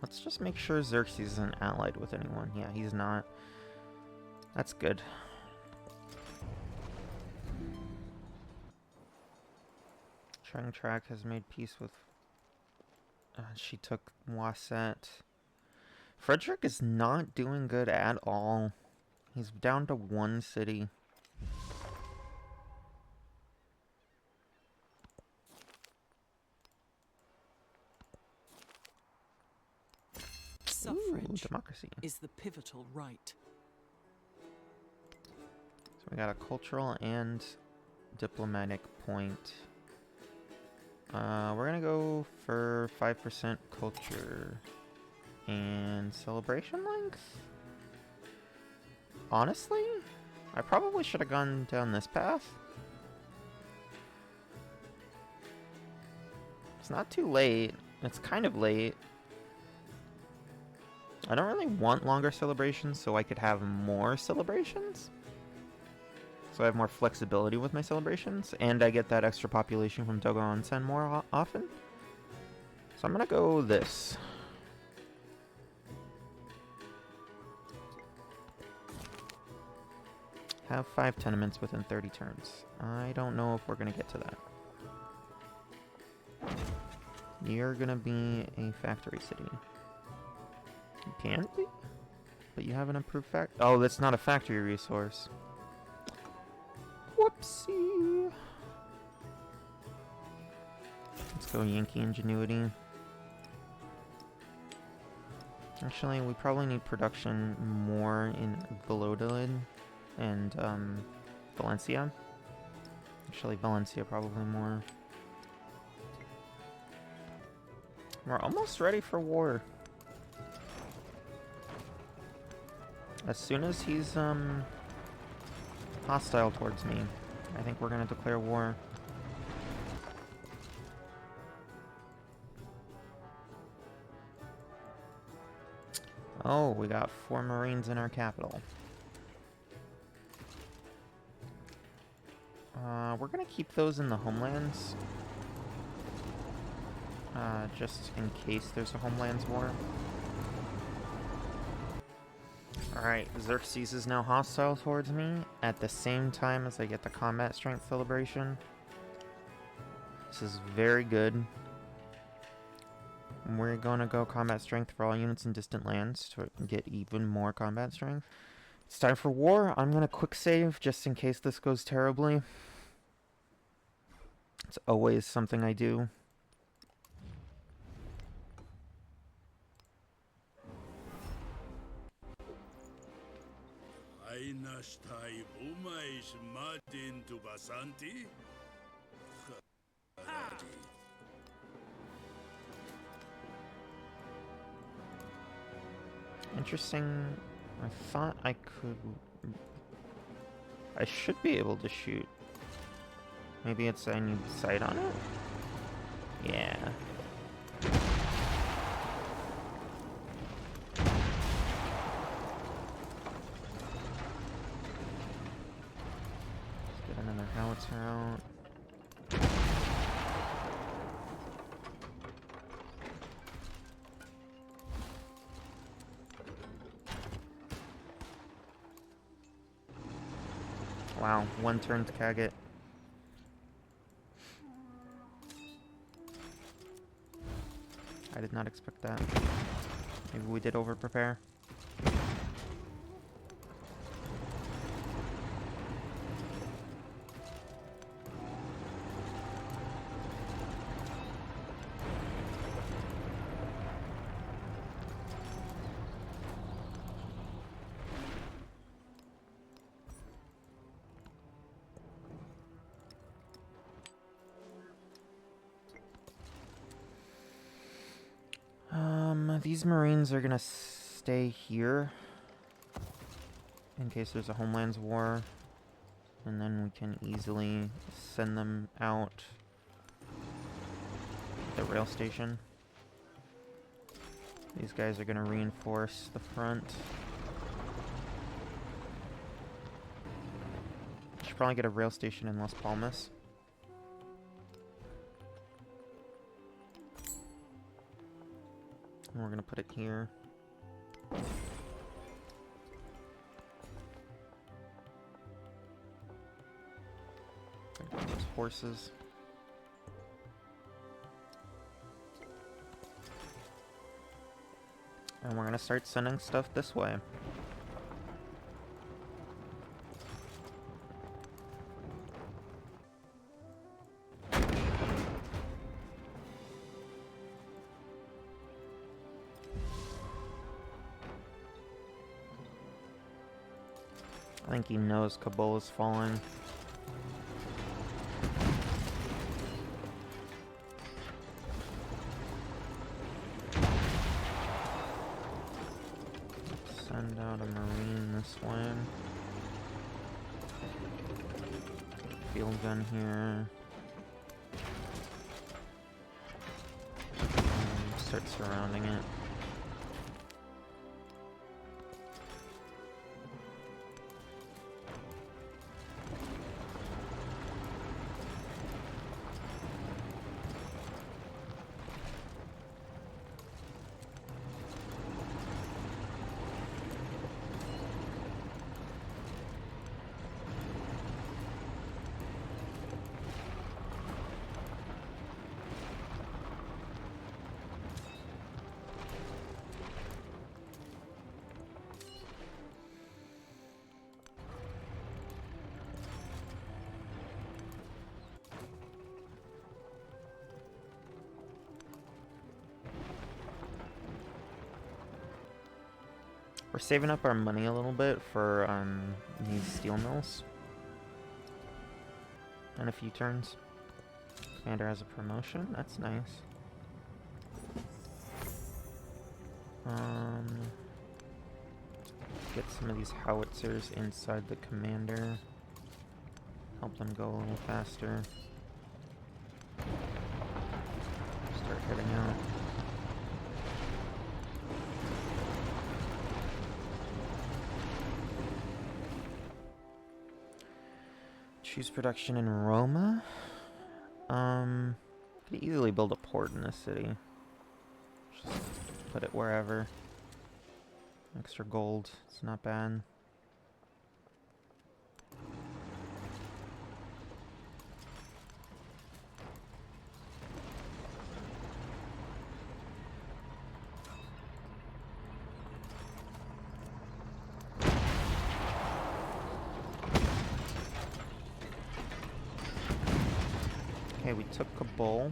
Let's just make sure Xerxes isn't allied with anyone. Yeah, he's not. That's good. Trang Trak has made peace with... she took Waset. Frederick is not doing good at all. He's down to 1 city. Ooh, democracy. Is the pivotal right. So we got a cultural and diplomatic point. We're gonna go for 5% culture and celebration length. Honestly, I probably should have gone down this path. It's not too late. It's kind of late. I don't really want longer celebrations, so I could have more celebrations. So I have more flexibility with my celebrations, and I get that extra population from Dogo Onsen more often. So I'm gonna go this. Have 5 tenements within 30 turns. I don't know if we're gonna get to that. You're gonna be a factory city. You can be? But you have an improved oh, that's not a factory resource. Whoopsie. Let's go Yankee Ingenuity. Actually, we probably need production more in Valladolid and Valencia. Actually, Valencia probably more. We're almost ready for war. As soon as he's hostile towards me, I think we're gonna declare war. Oh, we got 4 Marines in our capital. We're gonna keep those in the homelands. Just in case there's a homelands war. Alright, Xerxes is now hostile towards me at the same time as I get the combat strength celebration. This is very good. We're gonna go combat strength for all units in distant lands to get even more combat strength. It's time for war. I'm gonna quick save just in case this goes terribly. It's always something I do. Interesting. I thought I could... I should be able to shoot. Maybe it's I need sight on it? Yeah. Let's get another howitzer out. Wow, 1 turn to Kaget. I did not expect that. Maybe we did over-prepare. These Marines are gonna stay here in case there's a homelands war, and then we can easily send them out the rail station. These guys are gonna reinforce the front. Should probably get a rail station in Las Palmas. And we're gonna put it here. Those horses. And we're gonna start sending stuff this way. I think he knows Kabul is falling. Send out a marine this way. Field gun here. And start surrounding it. We're saving up our money a little bit for these steel mills. In a few turns. Commander has a promotion. That's nice. Get some of these howitzers inside the commander. Help them go a little faster. Start heading out. Choose production in Roma. Could easily build a port in this city. Just put it wherever. Extra gold, it's not bad. Okay, we took Kabul.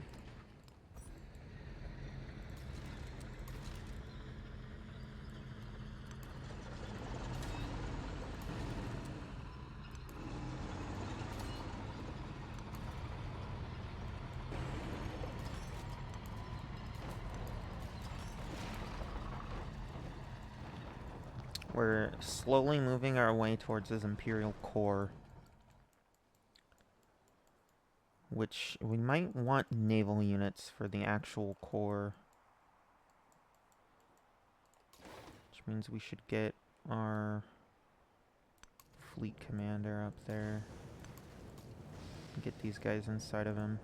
We're slowly moving our way towards his imperial core. Which we might want naval units for the actual core. Which means we should get our fleet commander up there. Get these guys inside of him.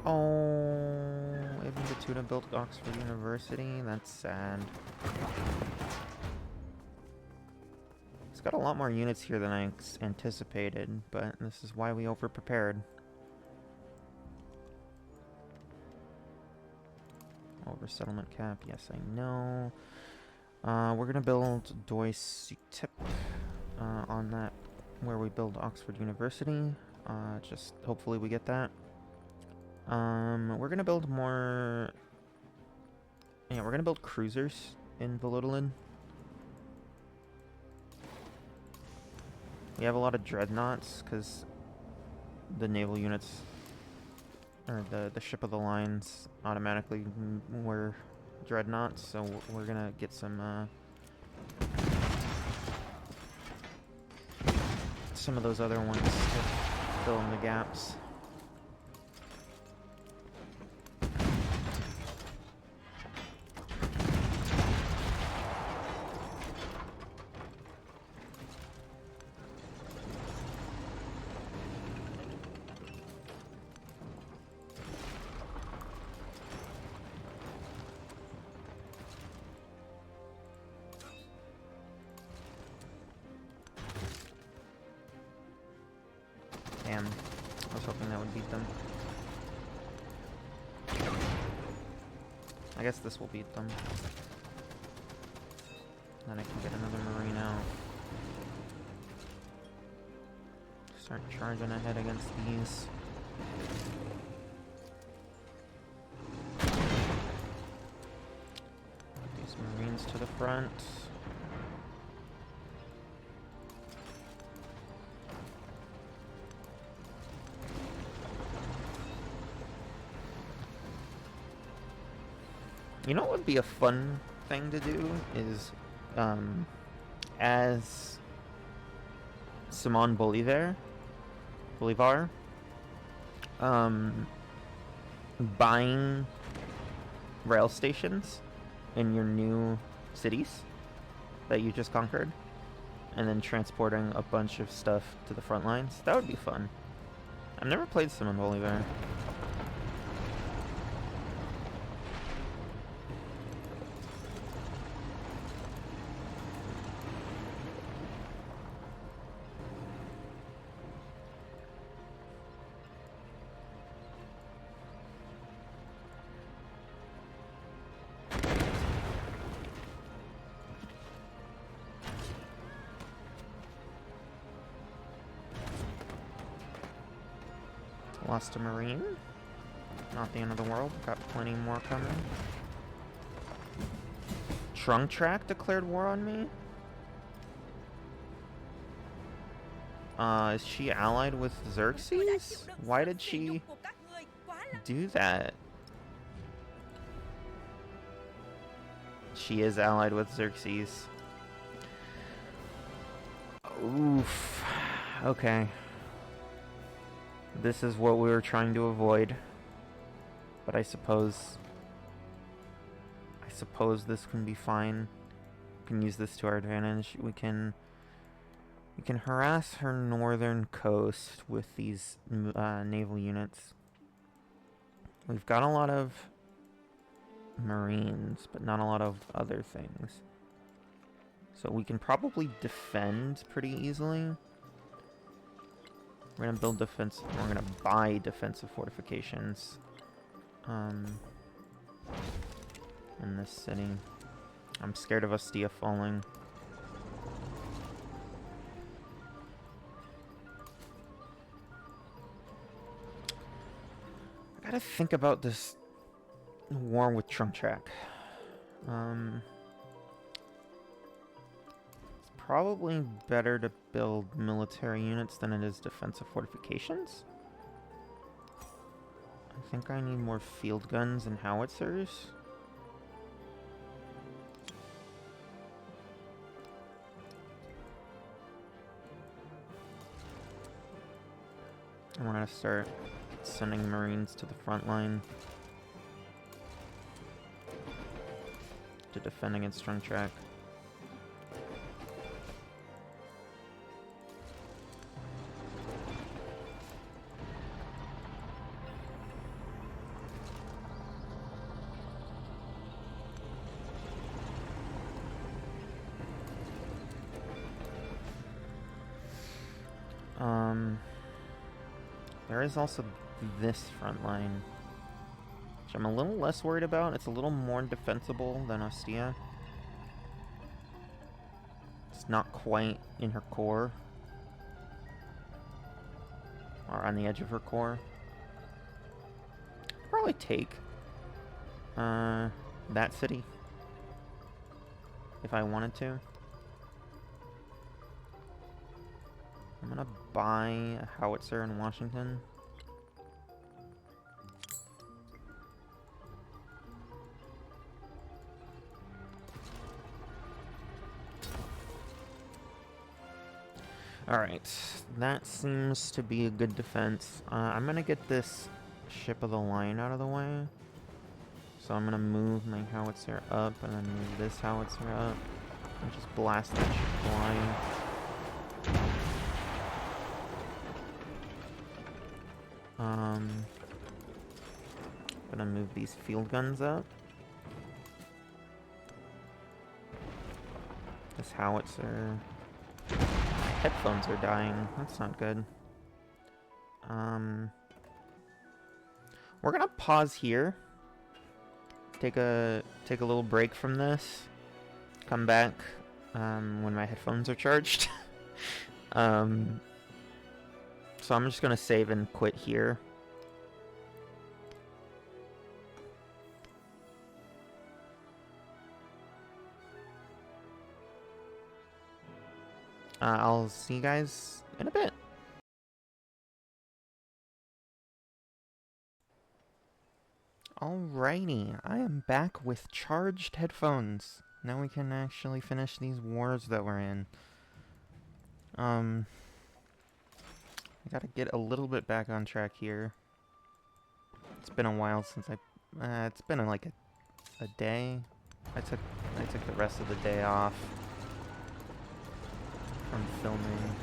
Oh, Ibn Battuta built Oxford University. That's sad. It's got a lot more units here than I anticipated, but this is why we over-prepared. Over-settlement cap, yes I know. We're gonna build Doisutip on that, where we build Oxford University. Just hopefully we get that. We're gonna build more... Yeah, we're gonna build cruisers in Volodolin. We have a lot of dreadnoughts, because the naval units, or the ship of the lines, automatically were dreadnoughts, so we're gonna get some of those other ones to fill in the gaps. hoping that would beat them. I guess this will beat them. Then I can get another marine out. Start charging ahead against these. Put these marines to the front. You know what would be a fun thing to do is, as Simon Bolivar, buying rail stations in your new cities that you just conquered, and then transporting a bunch of stuff to the front lines. That would be fun. I've never played Simon Bolivar. Lost a marine. Not the end of the world. Got plenty more coming. Trunk Track declared war on me? Is she allied with Xerxes? Why did she do that? She is allied with Xerxes. Oof. Okay. This is what we were trying to avoid. But I suppose this can be fine. We can use this to our advantage. We can harass her northern coast with these naval units. We've got a lot of marines, but not a lot of other things. So we can probably defend pretty easily. We're gonna build defense. We're gonna buy defensive fortifications in this city. I'm scared of Ostia falling. I gotta think about this war with Trunk Track. It's probably better to build military units than it is defensive fortifications. I think I need more field guns and howitzers. And we're gonna start sending marines to the front line to defend against Trunk Track. There is also this front line, which I'm a little less worried about. It's a little more defensible than Ostia. It's not quite in her core, or on the edge of her core. Probably take that city if I wanted to. I'm gonna buy a howitzer in Washington. Alright, that seems to be a good defense. I'm gonna get this ship of the line out of the way. So I'm gonna move my howitzer up and then move this howitzer up. And just blast that ship flying. Gonna move these field guns up. This howitzer. My headphones are dying. That's not good. We're gonna pause here. Take a little break from this. Come back when my headphones are charged. So I'm just gonna save and quit here. I'll see you guys in a bit. Alrighty, I am back with charged headphones. Now we can actually finish these wars that we're in. I gotta get a little bit back on track here. It's been a while since it's been like a day. I took the rest of the day off from filming.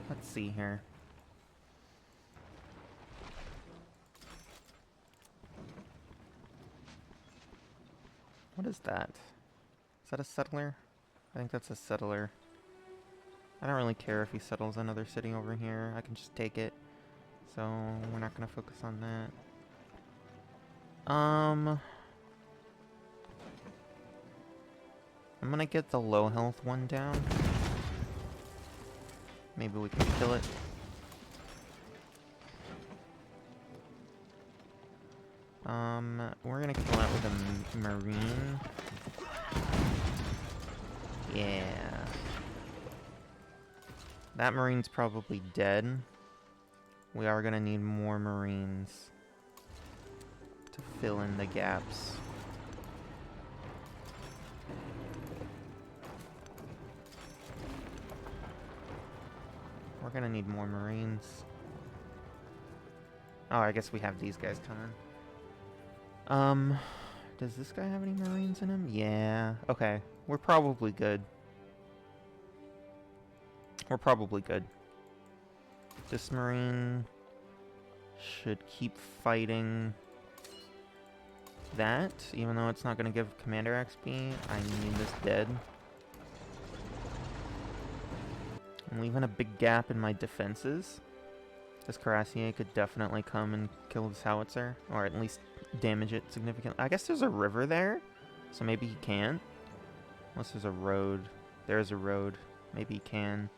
Let's see here. What is that? Is that a settler? I think that's a settler. I don't really care if he settles another city over here. I can just take it. So we're not gonna focus on that. I'm gonna get the low health one down. Maybe we can kill it. We're gonna kill it with a marine. Yeah. That marine's probably dead. We are gonna need more marines to fill in the gaps. We're gonna need more marines. Oh, I guess we have these guys coming. Does this guy have any marines in him? Yeah. Okay. We're probably good. We're probably good. This marine should keep fighting that, even though it's not going to give commander XP. I need this dead. I'm leaving a big gap in my defenses. This cuirassier could definitely come and kill this howitzer, or at least damage it significantly. I guess there's a river there, so maybe he can. Unless there's a road. There's a road. Maybe he can.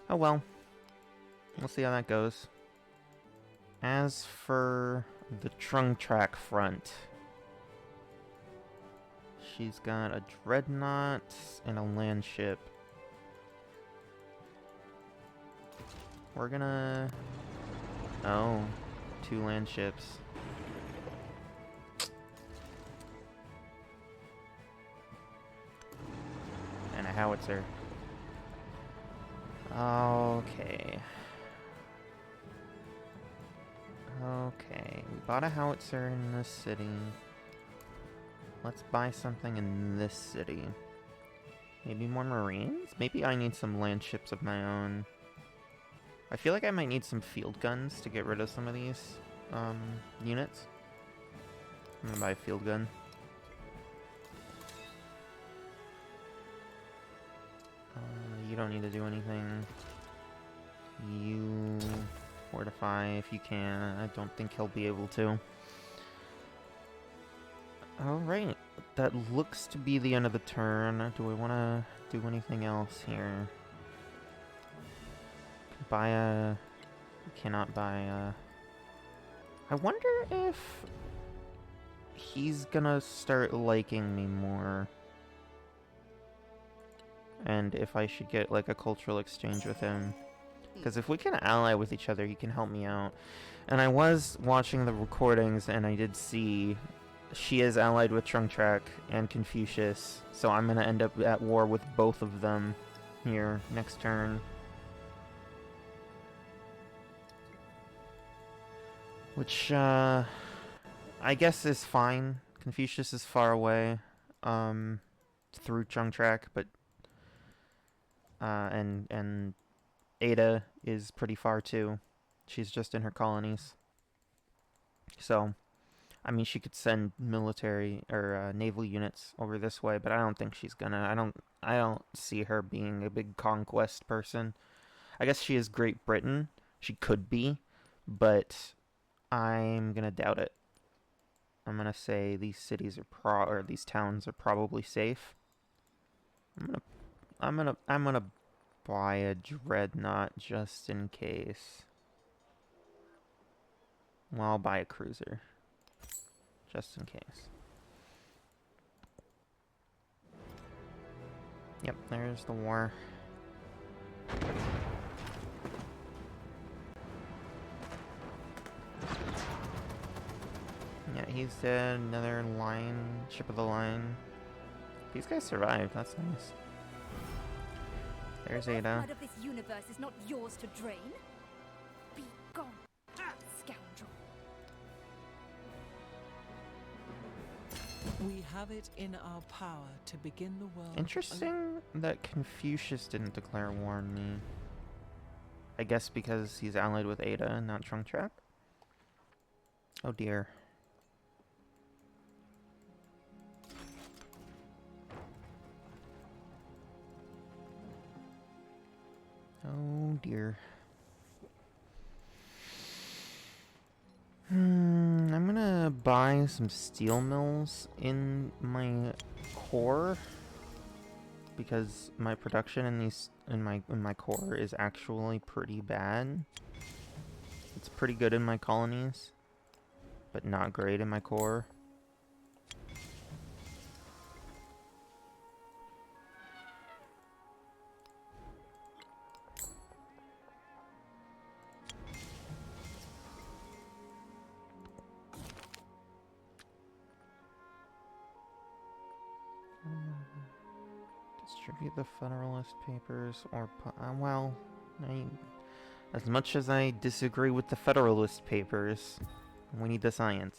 Oh well. We'll see how that goes. As for the trunk track front, she's got a dreadnought and a land ship. We're gonna... Oh, 2 land ships. And a howitzer. Okay. Okay, we bought a howitzer in this city. Let's buy something in this city. Maybe more marines? Maybe I need some land ships of my own. I feel like I might need some field guns to get rid of some of these units. I'm gonna buy a field gun. You don't need to do anything. You fortify if you can. I don't think he'll be able to. Alright, that looks to be the end of the turn. Do we want to do anything else here? Buy a... We cannot buy a... I wonder if he's gonna start liking me more. And if I should get like a cultural exchange with him. Because if we can ally with each other, he can help me out. And I was watching the recordings and I did see she is allied with Trunk Track and Confucius. So I'm going to end up at war with both of them here next turn. Which, I guess is fine. Confucius is far away through Trunk Track, but and Ada is pretty far too. She's just in her colonies. So, I mean, she could send military or naval units over this way, but I don't think she's gonna. I don't see her being a big conquest person. I guess she is Great Britain. She could be, but I'm gonna doubt it. I'm gonna say these cities are or these towns are probably safe. I'm gonna I'm gonna buy a dreadnought just in case. Well, I'll buy a cruiser just in case. Yep, there's the war. Yeah, he's dead. Another line, ship of the line. These guys survived. That's nice. There's The Ada. blood of this universe is not yours to drain. Be gone, scoundrel. We have it in our power to begin the world. Interesting that Confucius didn't declare war on me. I guess because he's allied with Ada and not Trunk Trap. Oh dear. Oh dear. I'm gonna buy some steel mills in my core because my production in my core is actually pretty bad. It's pretty good in my colonies, but not great in my core. Distribute the Federalist Papers or well, as much as I disagree with the Federalist Papers, we need the science.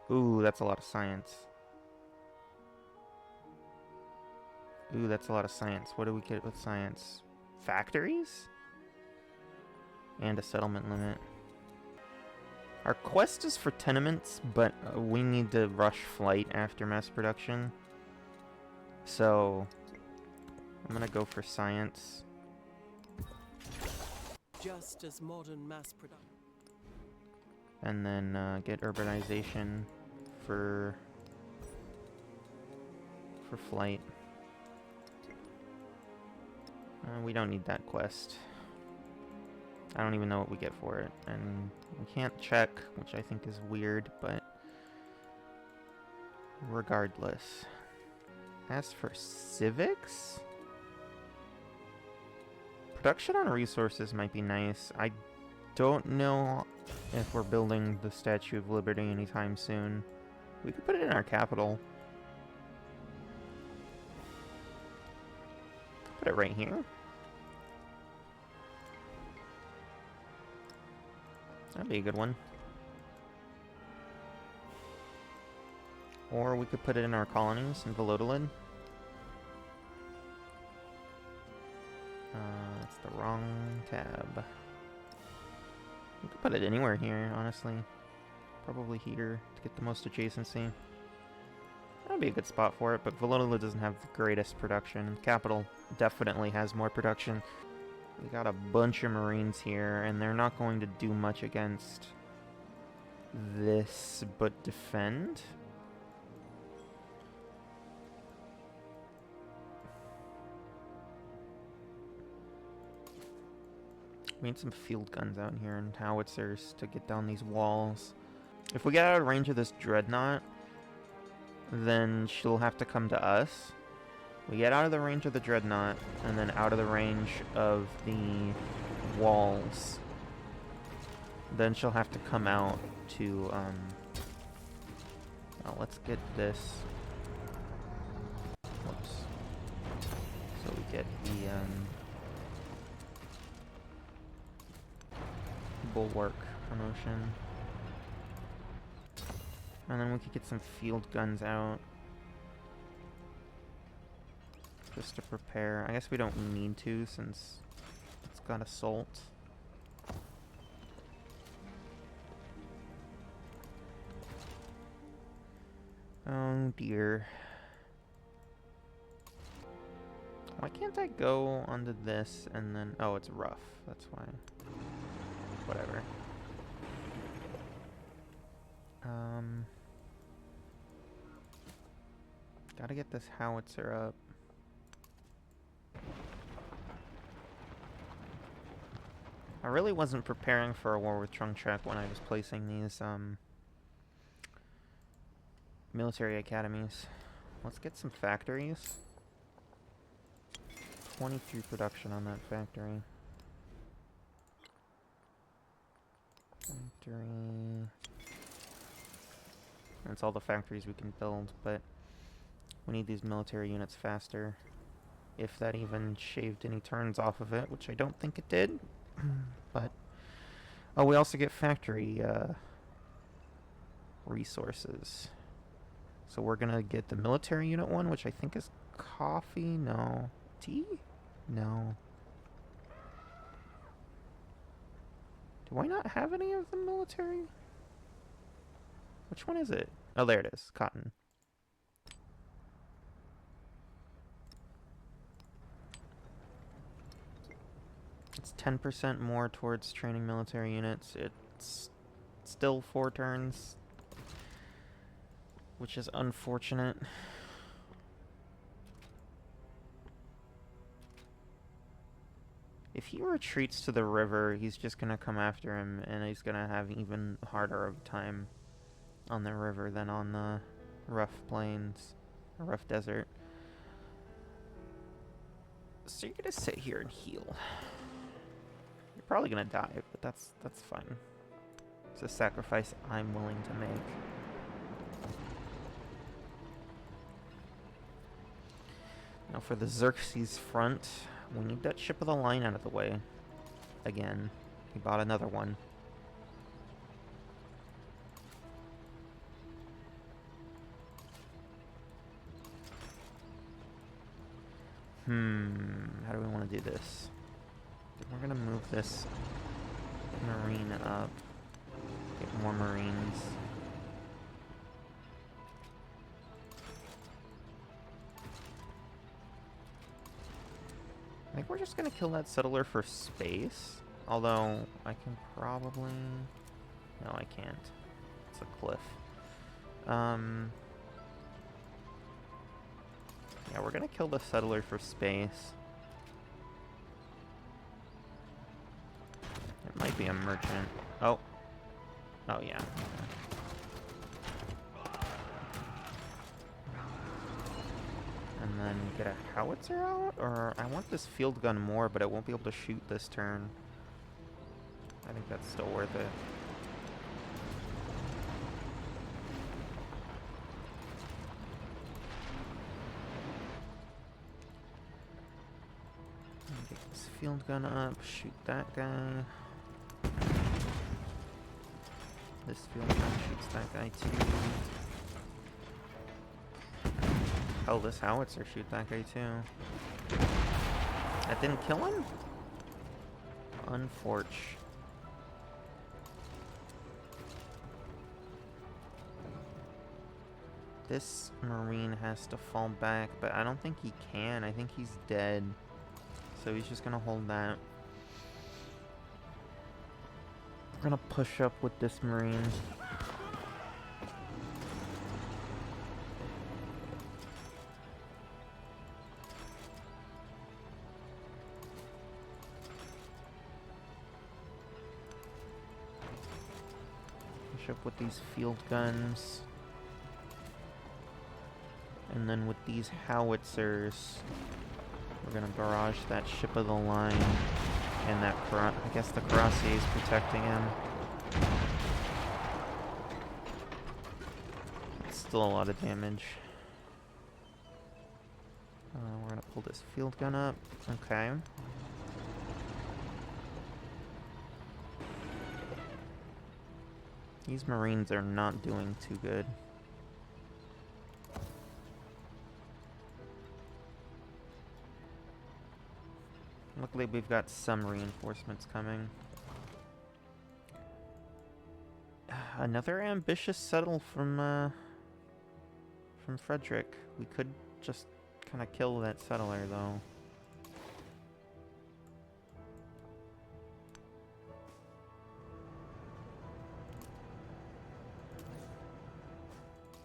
Ooh, that's a lot of science. Ooh, that's a lot of science. What do we get with science? Factories? And a settlement limit. Our quest is for tenements, but we need to rush flight after mass production. So, I'm gonna go for science. Just as modern mass production. And then get urbanization for flight. We don't need that quest. I don't even know what we get for it, and we can't check, which I think is weird, but regardless. As for civics, production on resources might be nice. I don't know if we're building the Statue of Liberty anytime soon. We could put it in our capital. Put it right here. That'd be a good one. Or we could put it in our colonies in Volodolid. That's the wrong tab. We could put it anywhere here, honestly. Probably here to get the most adjacency. That'd be a good spot for it, but Volodolid doesn't have the greatest production. Capital definitely has more production. We got a bunch of Marines here, and they're not going to do much against this, but defend. We need some field guns out here and howitzers to get down these walls. If we get out of range of this dreadnought, then she'll have to come to us. We get out of the range of the dreadnought, and then out of the range of the walls. Then she'll have to come out to, well, let's get this. Whoops. So we get the, bulwark promotion. And then we could get some field guns out. Just to prepare. I guess we don't need to since it's got assault. Oh dear. Why can't I go onto this and then... Oh, it's rough. That's why. Whatever. Gotta get this howitzer up. I really wasn't preparing for a war with Trungtrek when I was placing these, military academies. Let's get some factories. 23 production on that factory. Factory. That's all the factories we can build, but we need these military units faster. If that even shaved any turns off of it, which I don't think it did. But oh, we also get factory resources. So we're gonna get the military unit one, which I think is coffee. No, tea. No. Do I not have any of the military? Which one is it? Oh, there it is. Cotton. It's 10% more towards training military units. It's still 4 turns, which is unfortunate. If he retreats to the river, he's just gonna come after him, and he's gonna have even harder of a time on the river than on the rough plains, or rough desert. So you're gonna sit here and heal. You're probably gonna die, but that's fine. It's a sacrifice I'm willing to make. Now for the Xerxes front, we need that ship of the line out of the way. Again. He bought another one. How do we want to do this? We're gonna move this marine up. Get more marines. I think we're just gonna kill that settler for space. Although, I can probably... No, I can't. It's a cliff. Yeah, we're gonna kill the settler for space. It might be a merchant. Oh. Oh, yeah. And then get a howitzer out? Or I want this field gun more, but I won't be able to shoot this turn. I think that's still worth it. Get this field gun up, shoot that guy. This field gun shoots that guy too. Oh, this howitzer shoot that guy too. That didn't kill him? Unfortunate. This marine has to fall back, but I don't think he can. I think he's dead. So he's just gonna hold that. We're gonna push up with this marine. Push up with these field guns. And then with these howitzers, we're gonna barrage that ship of the line. And that, I guess the cuirassier is protecting him. It's still a lot of damage. We're gonna pull this field gun up. Okay. These marines are not doing too good. Luckily, we've got some reinforcements coming. Another ambitious settle from from Frederick. We could just kind of kill that settler, though.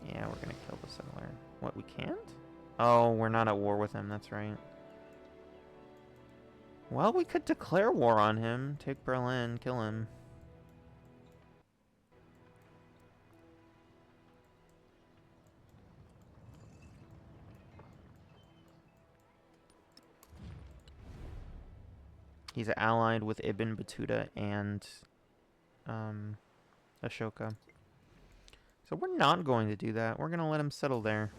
Yeah, we're gonna kill the settler. What, we can't? Oh, we're not at war with him, that's right. Well, we could declare war on him, take Berlin, kill him. He's allied with Ibn Battuta and Ashoka. So we're not going to do that. We're going to let him settle there.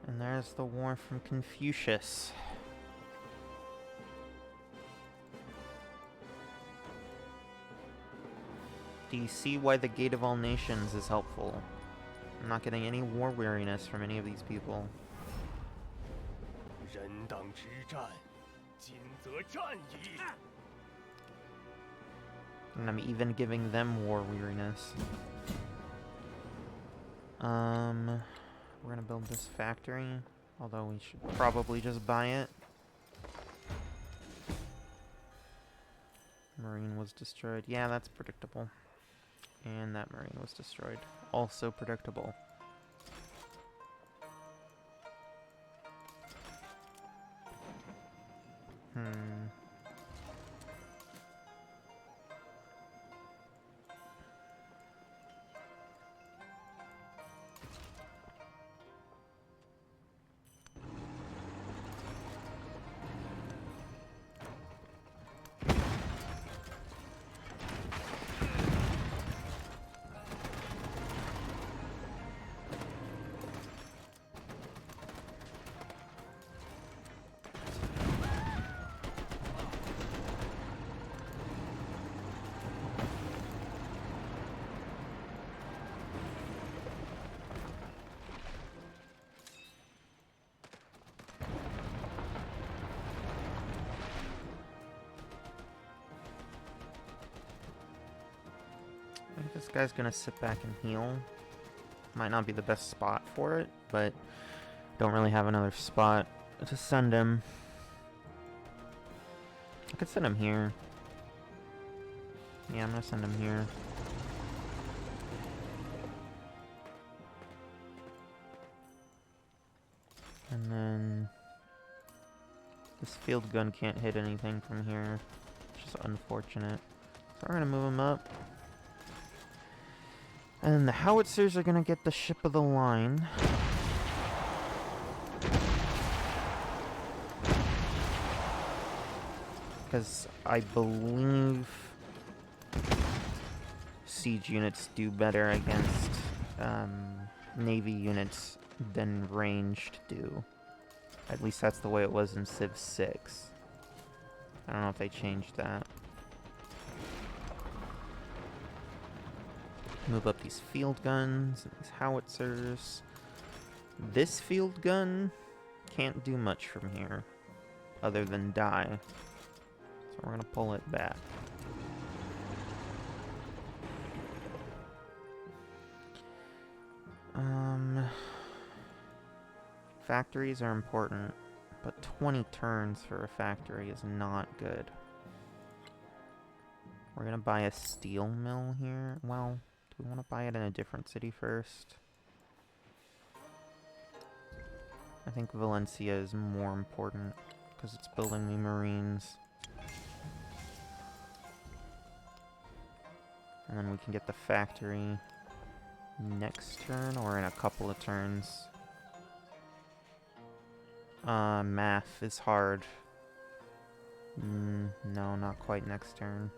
And there's the war from Confucius. Do you see why the Gate of All Nations is helpful? I'm not getting any war weariness from any of these people. And I'm even giving them war weariness. We're gonna build this factory, although we should probably just buy it. Marine was destroyed. Yeah, that's predictable. And that marine was destroyed. Also predictable. I think this guy's gonna sit back and heal. Might not be the best spot for it, but don't really have another spot to send him. I could send him here. Yeah, I'm gonna send him here. And then this field gun can't hit anything from here, which is unfortunate. So we're gonna move him up. And then the howitzers are gonna get the ship of the line. Because I believe siege units do better against navy units than ranged do. At least that's the way it was in Civ 6. I don't know if they changed that. Move up these field guns and these howitzers. This field gun can't do much from here other than die. So we're gonna pull it back. Factories are important, but 20 turns for a factory is not good. We're gonna buy a steel mill here. Well, do we want to buy it in a different city first? I think Valencia is more important because it's building the marines. And then we can get the factory next turn or in a couple of turns. Math is hard. No, not quite next turn.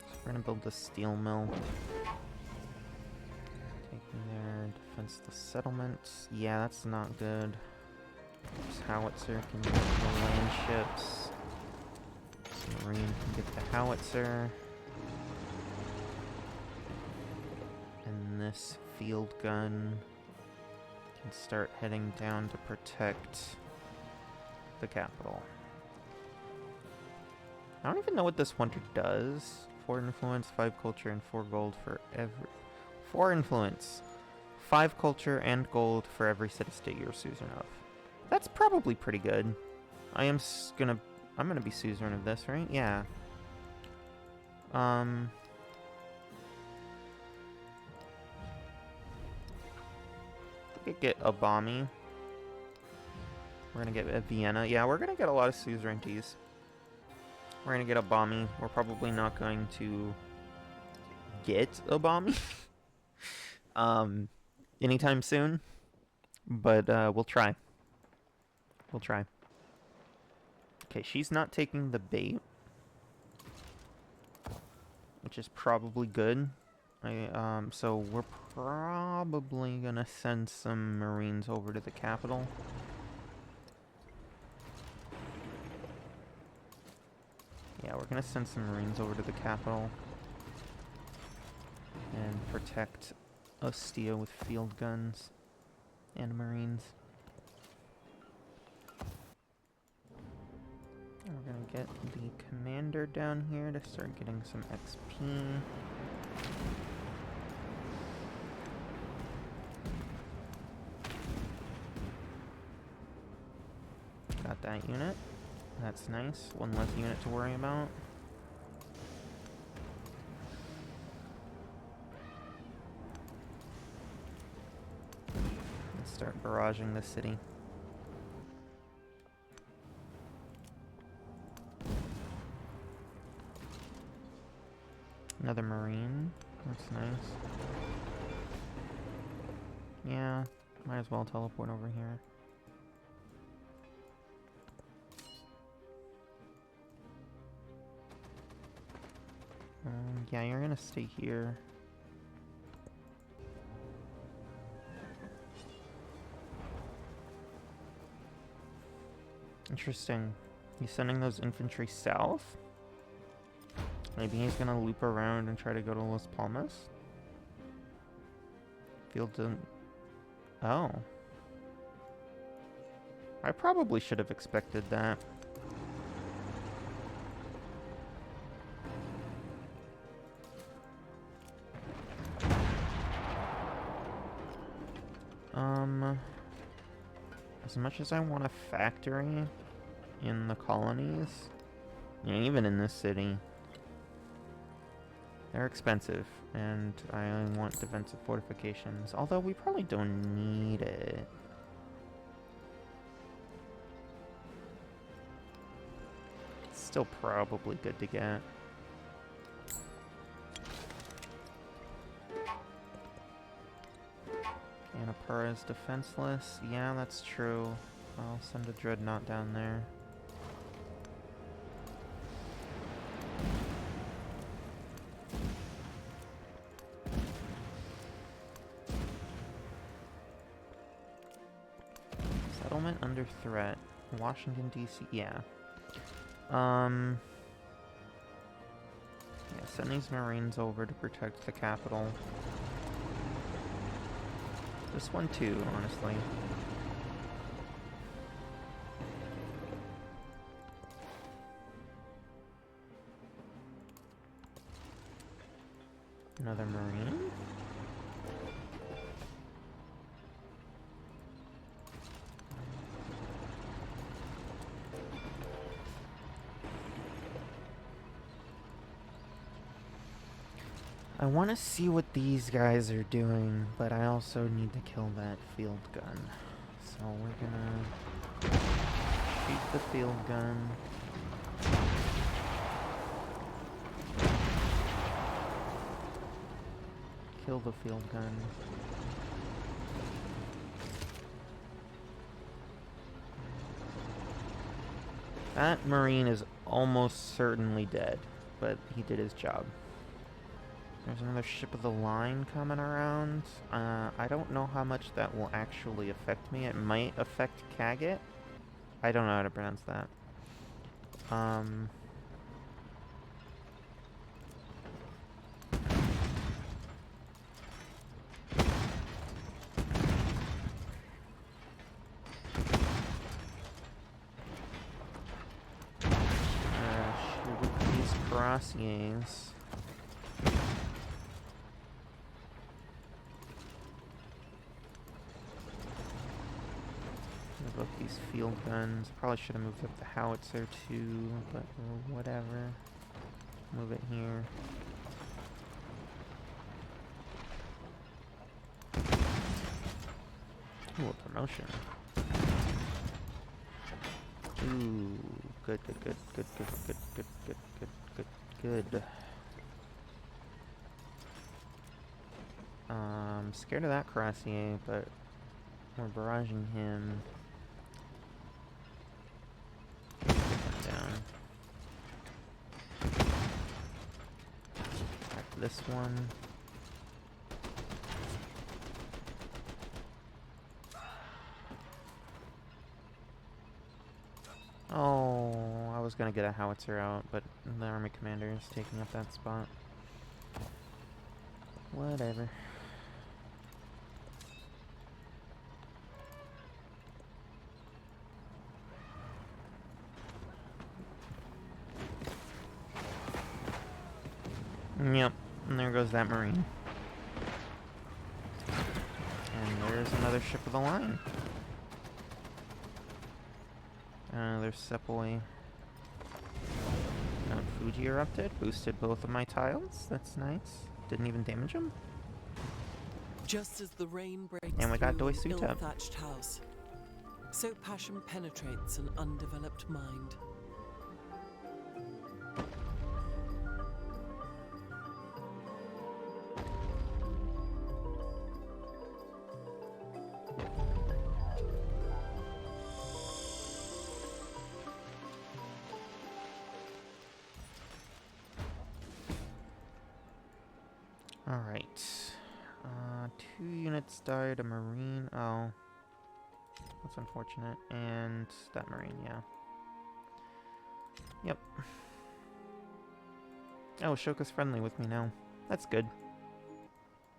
So we're gonna build the steel mill. Taking their defenseless settlements. Yeah, that's not good. This howitzer can get the land ships. This marine can get the howitzer. And this field gun can start heading down to protect the capital. I don't even know what this wonder does. 4 influence, 5 culture, and 4 gold for every... 4 influence, 5 culture, and gold for every city-state you're suzerain of. That's probably pretty good. I'm gonna be suzerain of this, right? Yeah. We could get a Abami. We're gonna get a Vienna. Yeah, we're gonna get a lot of suzerainties. We're gonna get a Abami. We're probably not going to get a Abami anytime soon, but we'll try. We'll try. Okay, she's not taking the bait, which is probably good. So we're probably gonna send some Marines over to the capital. Yeah, we're gonna send some Marines over to the capital and protect Ostia with field guns and Marines. And we're gonna get the commander down here to start getting some XP. Got that unit. That's nice. One less unit to worry about. Let's start barraging the city. Another marine. That's nice. Yeah, might as well teleport over here. Yeah, you're gonna stay here. Interesting. He's sending those infantry south? Maybe he's gonna loop around and try to go to Las Palmas? Field didn't... Oh. I probably should have expected that. As much as I want a factory in the colonies, and even in this city, they're expensive, and I want defensive fortifications, although we probably don't need it. It's still probably good to get. Annapurna is defenseless. Yeah, that's true. I'll send a dreadnought down there. Settlement under threat. Washington, D.C. Yeah. Yeah, send these Marines over to protect the capital. This one too, honestly. Another Marine? I want to see what these guys are doing, but I also need to kill that field gun. So we're gonna shoot the field gun. kill the field gun. That Marine is almost certainly dead, but he did his job. There's another ship of the line coming around. I don't know how much that will actually affect me. It might affect Kaget. I don't know how to pronounce that. Shoot with these crossings. Move up these field guns. Probably should have moved up the howitzer too, but whatever. Move it here. Ooh, a promotion. Ooh, good. I'm scared of that Crossier, but we're barraging him. Get him down. Back to this one. Oh, I was gonna get a howitzer out, but the army commander is taking up that spot. Whatever. Yep, and there goes that Marine. And there's another ship of the line. There's Sepoy. Mount Fuji erupted, boosted both of my tiles. That's nice. Didn't even damage them. Just as the rain breaks And we got through an Doisuta. ill-thatched house, so passion penetrates an undeveloped mind. Alright. 2 units died, a Marine. Oh. That's unfortunate. And that Marine, yeah. Yep. Oh, Ashoka's friendly with me now. That's good.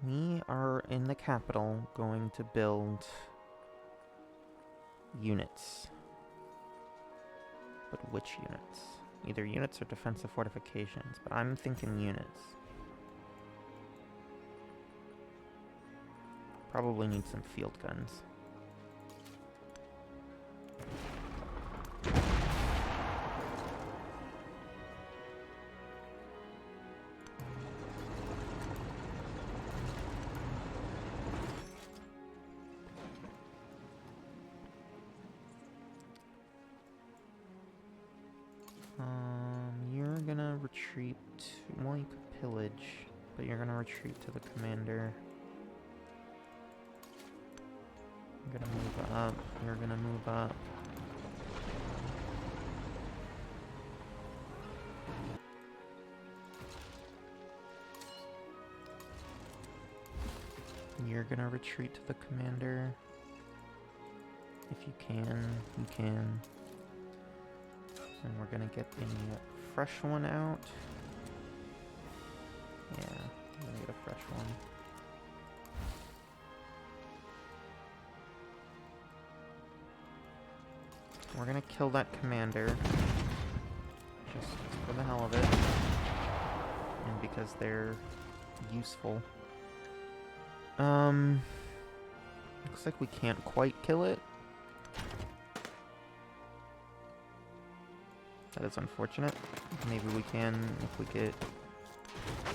We are in the capital going to build units. But which units? Either units or defensive fortifications, but I'm thinking units. Probably need some field guns. You're gonna retreat to, well, you could pillage, but you're gonna retreat to the commander. You're gonna move up, you're gonna move up. You're gonna retreat to the commander. If you can, you can. And we're gonna get the fresh one out. Yeah, we're gonna get a fresh one. We're gonna kill that commander. Just for the hell of it. And because they're useful. Looks like we can't quite kill it. That is unfortunate. Maybe we can if we get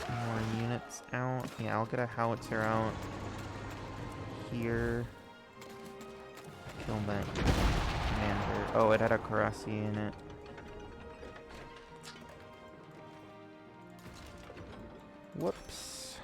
more units out. Yeah, I'll get a howitzer out here. Kill that commander. Oh, it had a Karasi in it. Whoops.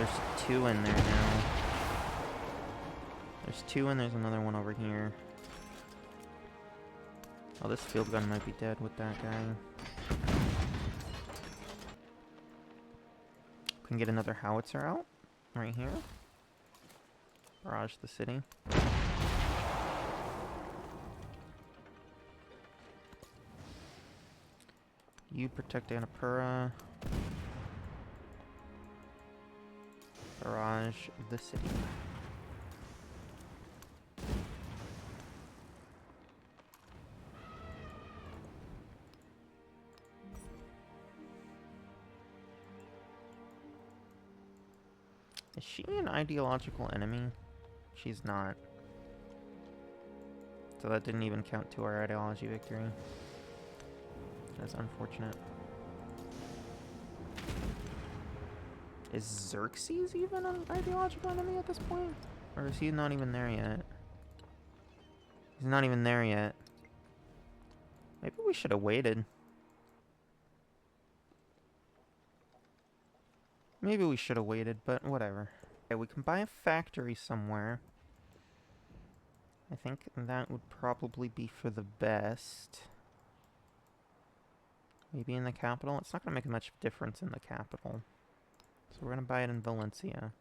there's 2 in there now. There's 2 and there's another one over here. Oh, this field gun might be dead with that guy. Can get another howitzer out right here. Barrage the city. You protect Annapurna. Barrage the city. Is she an ideological enemy? She's not. So that didn't even count to our ideology victory. That's unfortunate. Is Xerxes even an ideological enemy at this point? Or is he not even there yet? He's not even there yet. Maybe we should have waited. Maybe we should have waited, but whatever. Okay, we can buy a factory somewhere. I think that would probably be for the best. Maybe in the capital? It's not going to make much difference in the capital. So we're going to buy it in Valencia.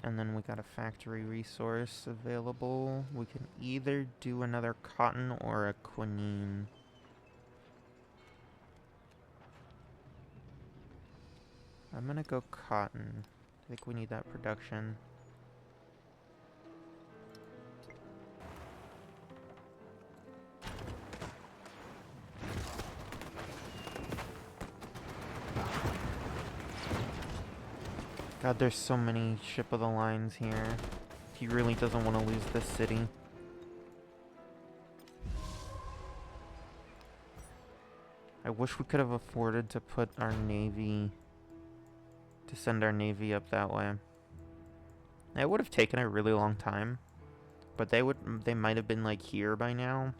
And then we got a factory resource available. We can either do another cotton or a quinine. I'm gonna go cotton. I think we need that production. God, there's so many ship of the lines here. He really doesn't want to lose this city. I wish we could have afforded to put our navy, to send our navy up that way. It would have taken a really long time, but they might have been like here by now,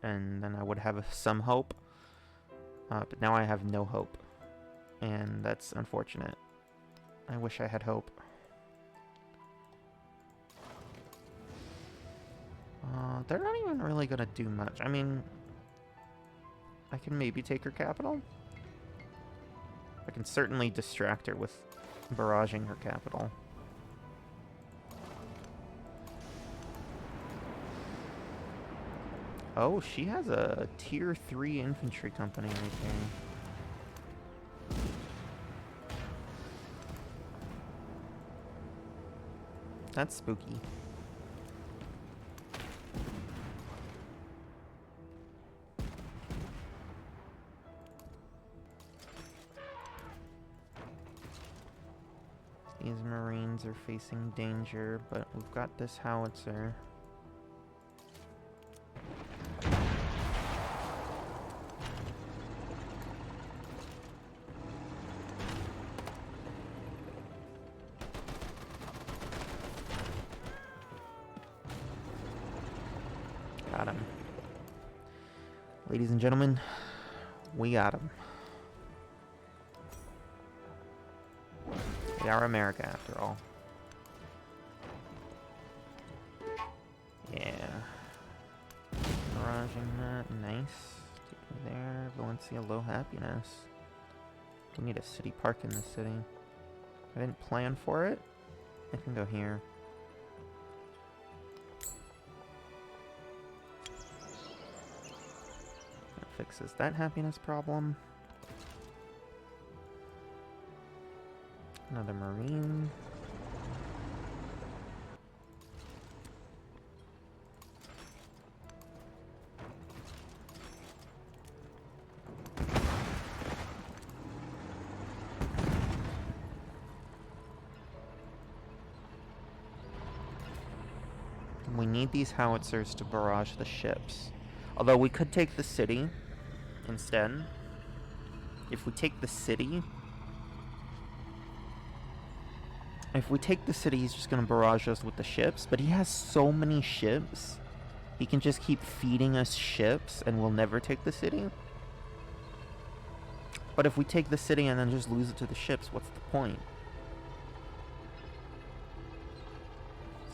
and then I would have some hope. But now I have no hope, and that's unfortunate. I wish I had hope. They're not even really gonna do much. I mean, I can maybe take her capital. I can certainly distract her with barraging her capital. Oh, she has a tier 3 infantry company right there. That's spooky. These Marines are facing danger, but we've got this howitzer. Got him. Ladies and gentlemen, we got him. We are America after all. Yeah. Barraging that. Nice. Take me there. Valencia, low happiness. We need a city park in this city. I didn't plan for it. I can go here. Fixes that happiness problem. Another Marine. We need these howitzers to barrage the ships. Although we could take the city instead. If we take the city, he's just gonna barrage us with the ships, but he has so many ships He can just keep feeding us ships and we'll never take the city. But if we take the city and then just lose it to the ships, what's the point?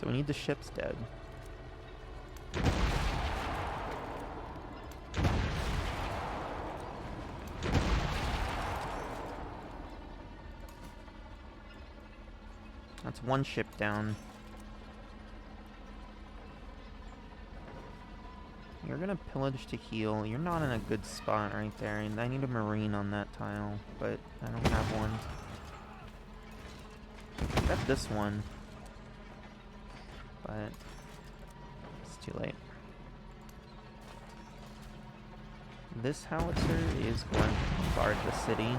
So we need the ships dead. That's one ship down. You're gonna pillage to heal. You're not in a good spot right there. And I need a marine on that tile, but I don't have one. I got this one, but it's too late. This howitzer is going to guard the city.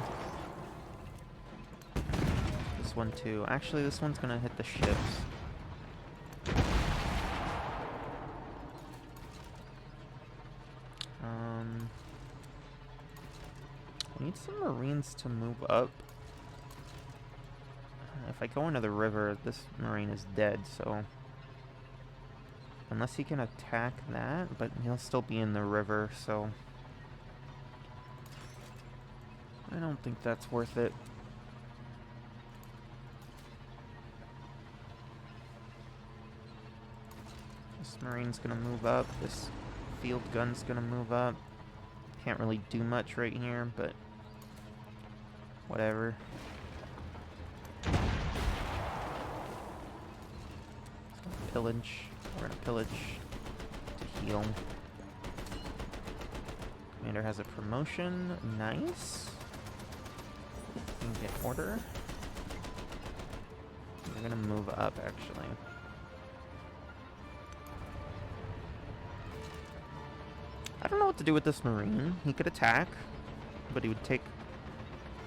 This one too. Actually, this one's gonna hit the ships. I need some marines to move up. If I go into the river, this marine is dead, so... Unless he can attack that, but he'll still be in the river, so... I don't think that's worth it. This marine's gonna move up, this field gun's gonna move up. Can't really do much right here, but... whatever. Pillage. We're gonna pillage to heal. Commander has a promotion. Nice. We can get order. We're gonna move up, actually. I don't know what to do with this marine. He could attack, but he would take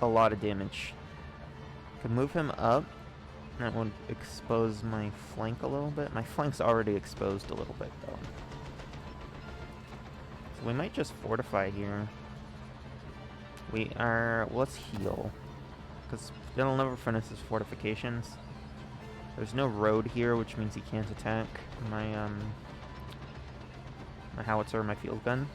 a lot of damage. Could move him up. That would expose my flank a little bit. My flank's already exposed a little bit, though. So we might just fortify here. We are... let's heal. Because they'll never finish his fortifications. There's no road here, which means he can't attack my, my howitzer or my field gun.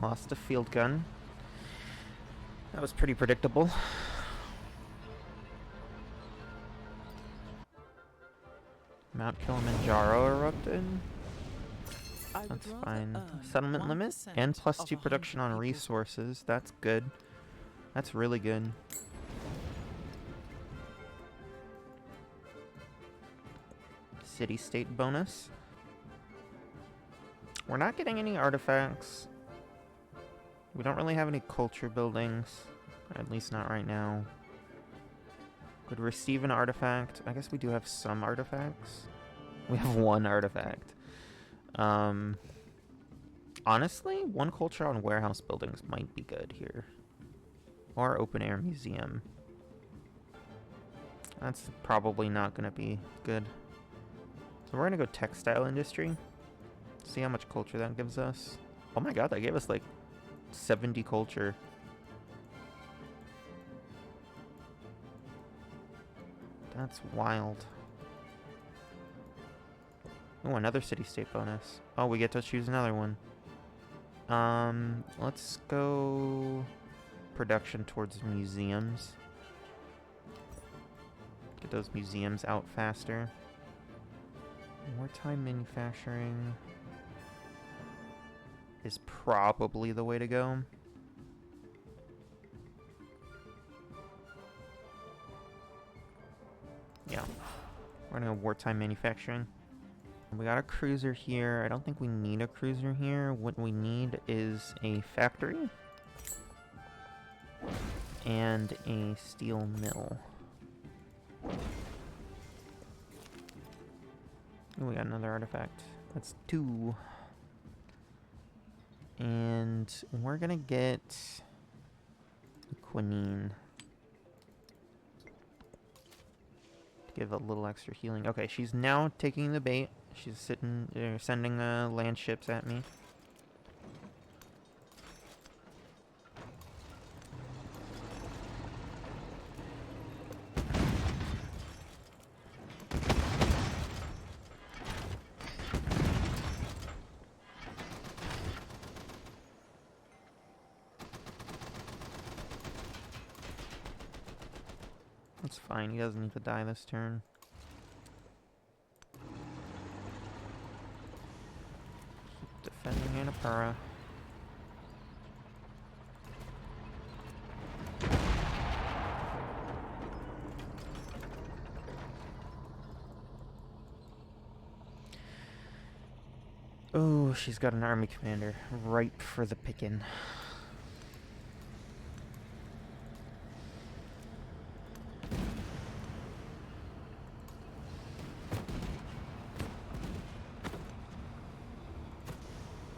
Lost a field gun. That was pretty predictable. Mount Kilimanjaro erupted. That's fine. Settlement limit and +2 production on resources. That's good. That's really good. City-state bonus. We're not getting any artifacts. We don't really have any culture buildings, at least not right now. Could receive an artifact. I guess we do have some artifacts. We have one artifact. Honestly, one culture on warehouse buildings might be good here. Or open air museum. That's probably not going to be good. So we're going to go textile industry. See how much culture that gives us. Oh my god, that gave us like 70 culture. That's wild. Oh, another city-state bonus. Oh, we get to choose another one. Let's go production towards museums. Get those museums out faster. Wartime manufacturing is probably the way to go. Yeah. We're gonna go wartime manufacturing. We got a cruiser here. I don't think we need a cruiser here. What we need is a factory and a steel mill. Ooh, we got another artifact. That's 2. And we're gonna get quinine. To give a little extra healing. Okay, she's now taking the bait. She's sending land ships at me. That's fine, he doesn't need to die this turn. Keep defending Annapurna. Oh, she's got an army commander ripe for the picking.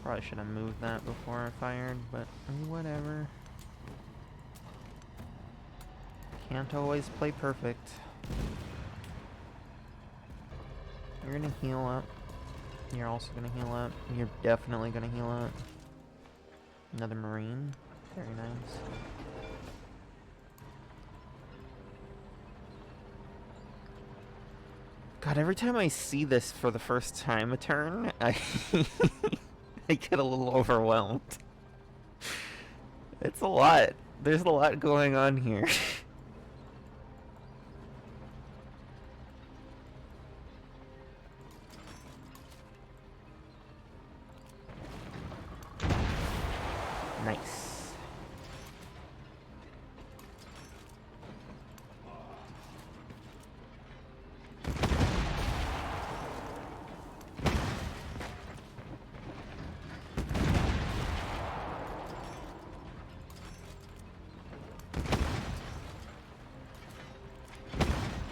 Probably should have moved that before I fired, but whatever. Can't always play perfect. You're gonna heal up. You're also gonna heal up. You're definitely gonna heal up. Another Marine. Very nice. God, every time I see this for the first time a turn, I I get a little overwhelmed. It's a lot. There's a lot going on here. Nice.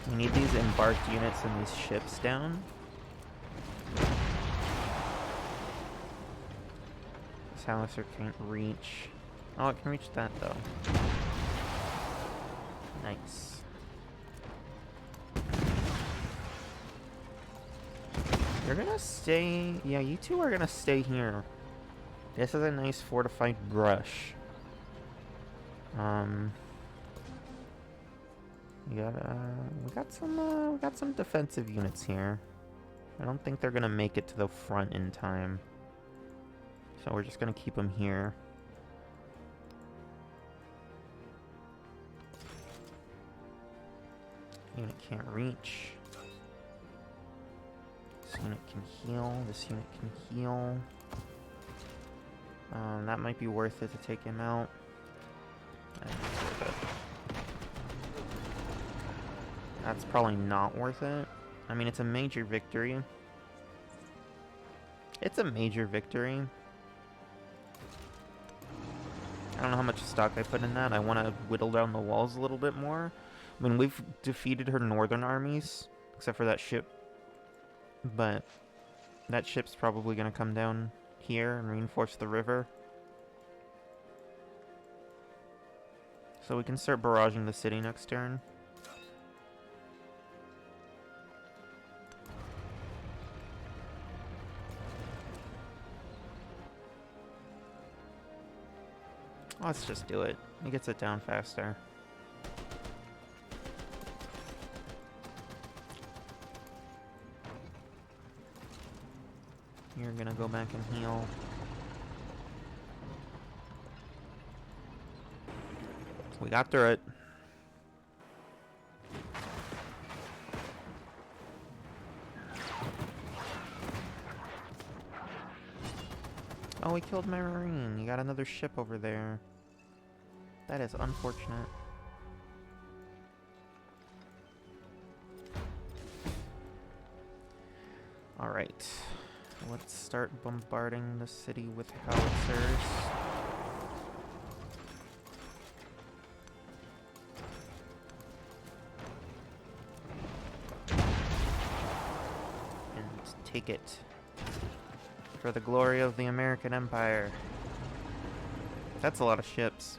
We need these embarked units and these ships down. This howitzer can't reach. Oh, it can reach that though. Nice. You're gonna stay... Yeah, you two are gonna stay here. This is a nice fortified brush. We got some defensive units here. I don't think they're gonna make it to the front in time. So we're just gonna keep them here. Unit can't reach. This unit can heal. This unit can heal. That might be worth it to take him out. That's worth it. That's probably not worth it. I mean, it's a major victory. It's a major victory. I don't know how much stock I put in that. I want to whittle down the walls a little bit more. I mean, we've defeated her northern armies, except for that ship. But that ship's probably going to come down here and reinforce the river. So we can start barraging the city next turn. Let's just do it. It gets it down faster. You're gonna go back and heal. We got through it. Oh, we killed my marine. You got another ship over there. That is unfortunate. Alright. Let's start bombarding the city with howitzers. And take it. For the glory of the American Empire. That's a lot of ships.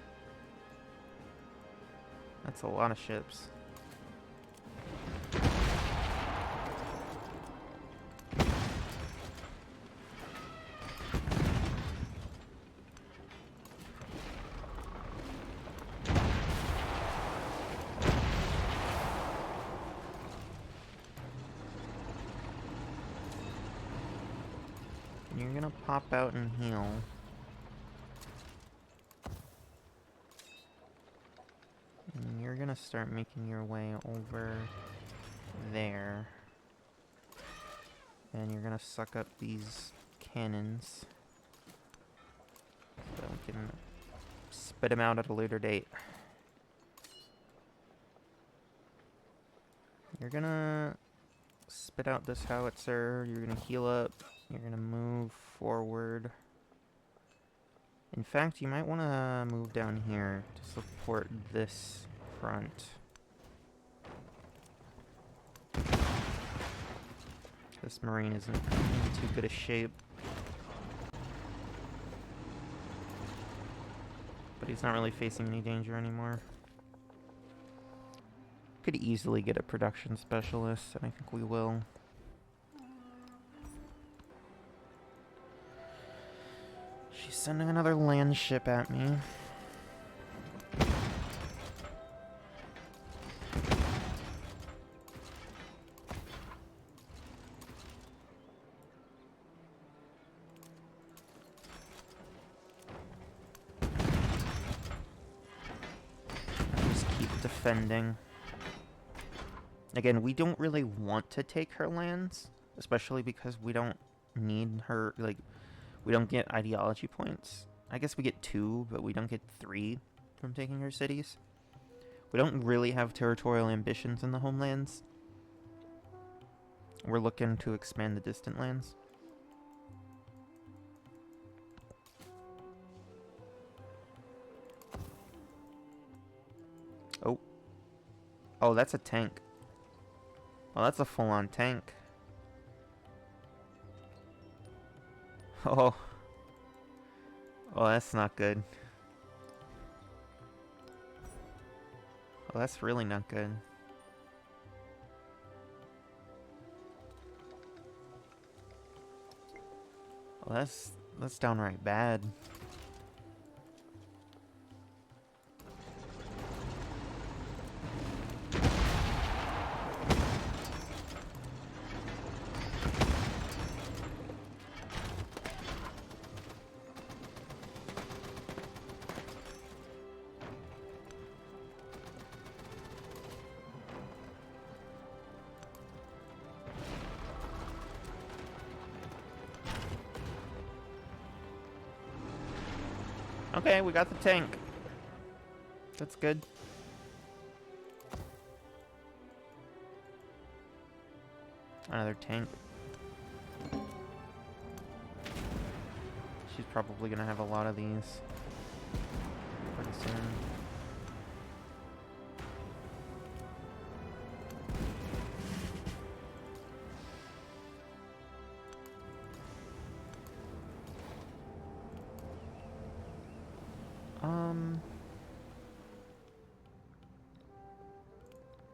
That's a lot of ships. You're gonna pop out and heal. And you're gonna start making your way over there. And you're gonna suck up these cannons. So we can spit them out at a later date. You're gonna spit out this howitzer. You're gonna heal up. You're gonna move forward. In fact, you might want to move down here to support this front. This marine isn't in too good a shape. But he's not really facing any danger anymore. Could easily get a production specialist, and I think we will. She's sending another land ship at me. Just keep defending. Again, we don't really want to take her lands, especially because we don't need her, like, we don't get ideology points. I guess we get 2, but we don't get 3 from taking her cities. We don't really have territorial ambitions in the homelands. We're looking to expand the distant lands. Oh. Oh, that's a tank. Oh, that's a full-on tank. Oh. Oh, that's not good. Oh, that's really not good. Oh, that's downright bad. Okay, we got the tank. That's good. Another tank. She's probably gonna have a lot of these pretty soon.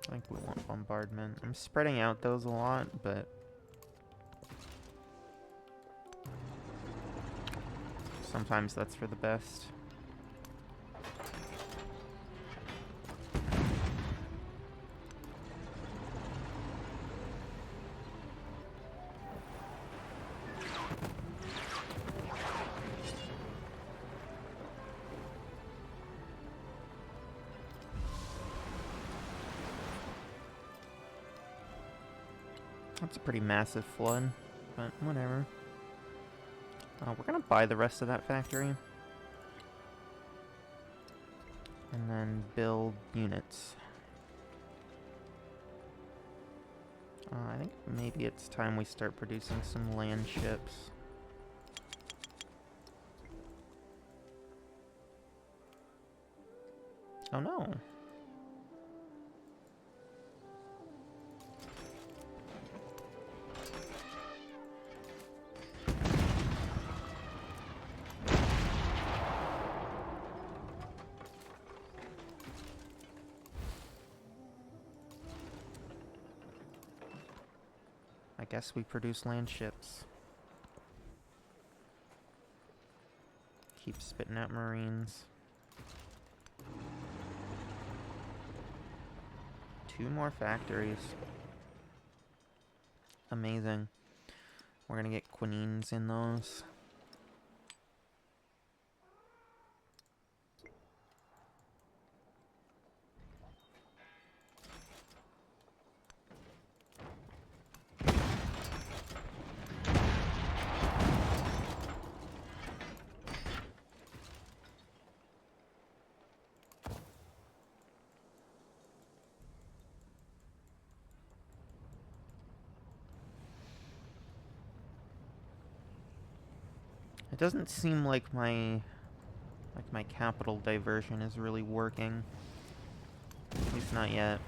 I think we want bombardment. I'm spreading out those a lot, but sometimes that's for the best. That's a pretty massive flood, but whatever. We're gonna buy the rest of that factory. And then build units. I think maybe it's time we start producing some land ships. Oh no. guess we produce land ships. Keep spitting out marines. 2 more factories. Amazing. We're gonna get quinines in those. It doesn't seem like my capital diversion is really working. At least not yet.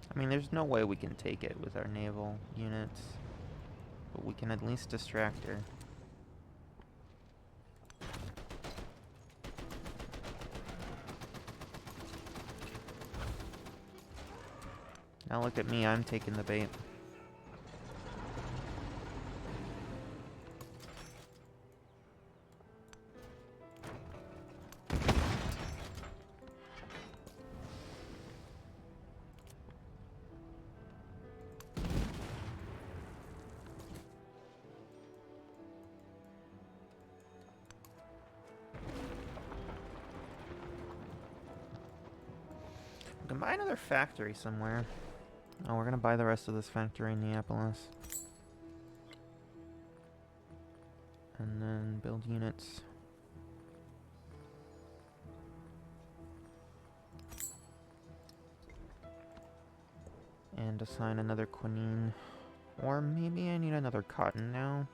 I mean, there's no way we can take it with our naval units, but we can at least distract her. Now look at me, I'm taking the bait. We can buy another factory somewhere. Oh, we're gonna buy the rest of this factory in Neapolis. And then build units. And assign another quinine. Or maybe I need another cotton now.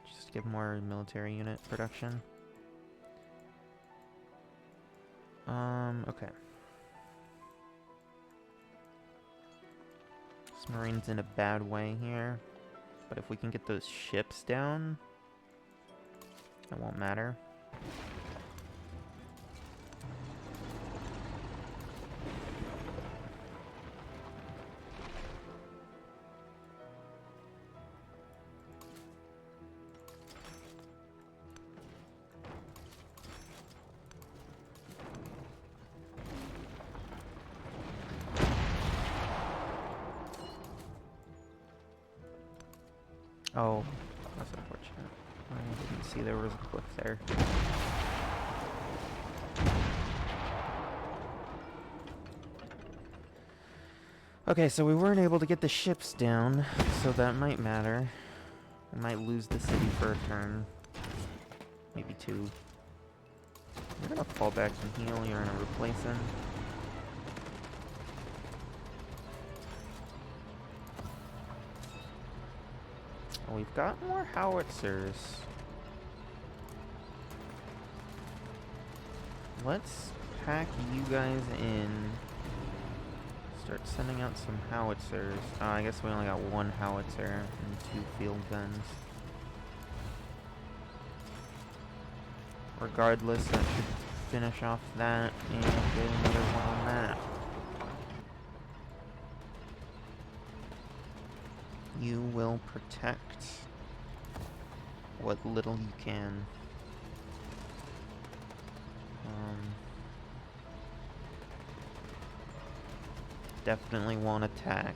Just to give more military unit production. Okay. This marine's in a bad way here. But if we can get those ships down, it won't matter. Oh, that's unfortunate. I didn't see there was a cliff there. Okay, so we weren't able to get the ships down, so that might matter. We might lose the city for a turn. Maybe 2. You're gonna fall back and heal, you're gonna replace him. We've got more howitzers. Let's pack you guys in. Start sending out some howitzers. Oh, I guess we only got 1 howitzer and 2 field guns. Regardless, that should finish off that and get another one on that. You will protect what little you can. Definitely won't attack.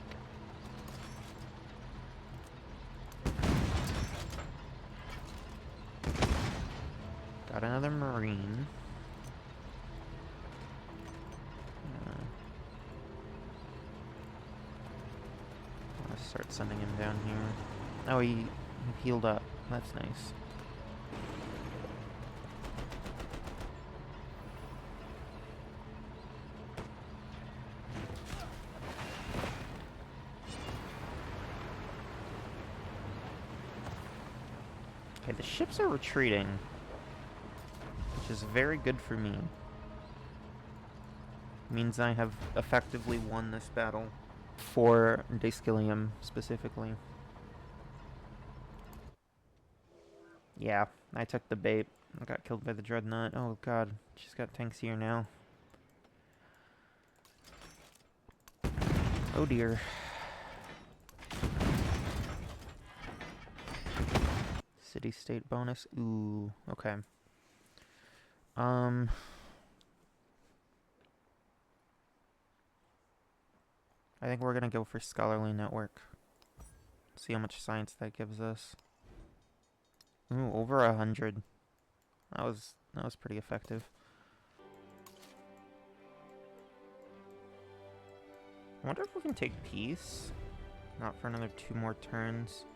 Got another marine. Start sending him down here. Oh, he healed up. That's nice. Okay, the ships are retreating, which is very good for me. Means I have effectively won this battle. For Dascilium, specifically. Yeah, I took the bait. I got killed by the Dreadnought. Oh god, she's got tanks here now. Oh dear. City-state bonus. Ooh, okay. I think we're gonna go for Scholarly Network. See how much science that gives us. Ooh, over 100. That was pretty effective. I wonder if we can take peace. Not for another 2 more turns.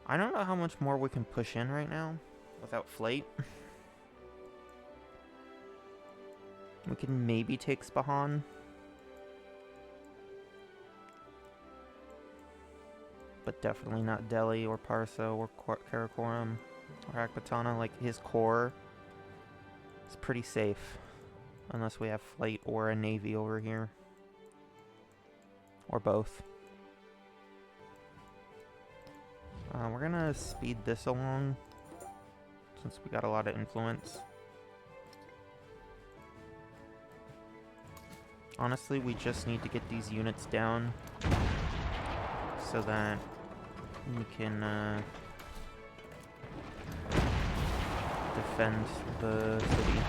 I don't know how much more we can push in right now without flight. We can maybe take Spahan. But definitely not Delhi or Parso or Karakoram or Akbatana. Like, his core is pretty safe. Unless we have flight or a navy over here. Or both. We're gonna speed this along. Since we got a lot of influence. Honestly, we just need to get these units down. So that we can defend the city.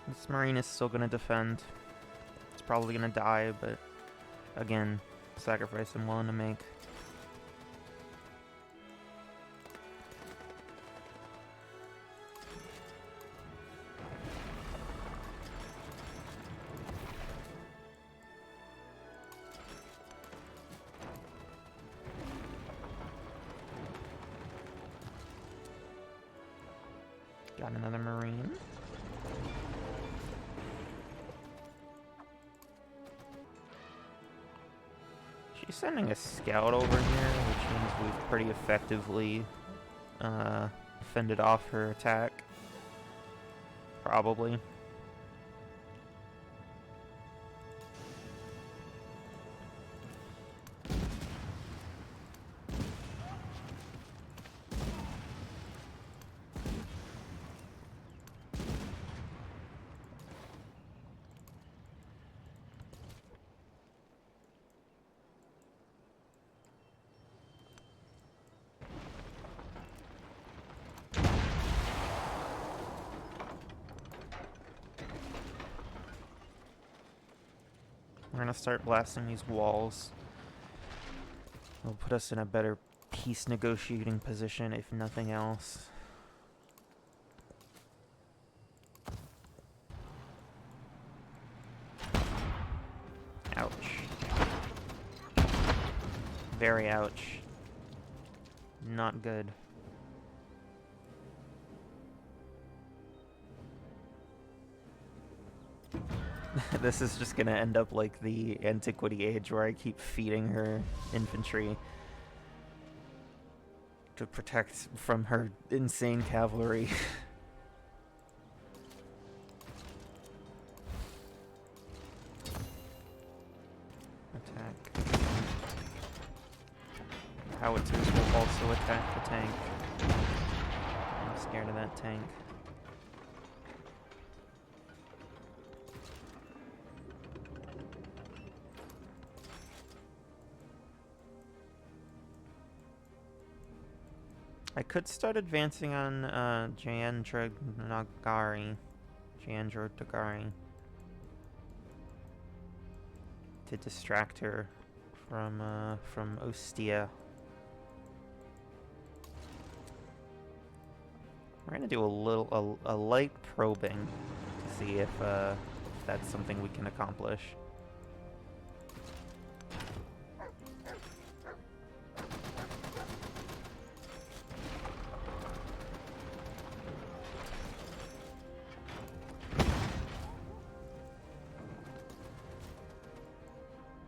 This Marine is still going to defend. It's probably going to die, but again, sacrifice I'm willing to make. Got another Marine. She's sending a scout over here, which means we've pretty effectively fended off her attack. Probably. We're gonna start blasting these walls. It'll put us in a better peace negotiating position, if nothing else. Ouch. Very ouch. Not good. This is just gonna end up like the Antiquity Age where I keep feeding her infantry to protect from her insane cavalry. Attack. Howitzers will also attack the tank. I'm scared of that tank. I could start advancing on Jayendra Nagari. To distract her from Ostia. We're gonna do a light probing to see if that's something we can accomplish.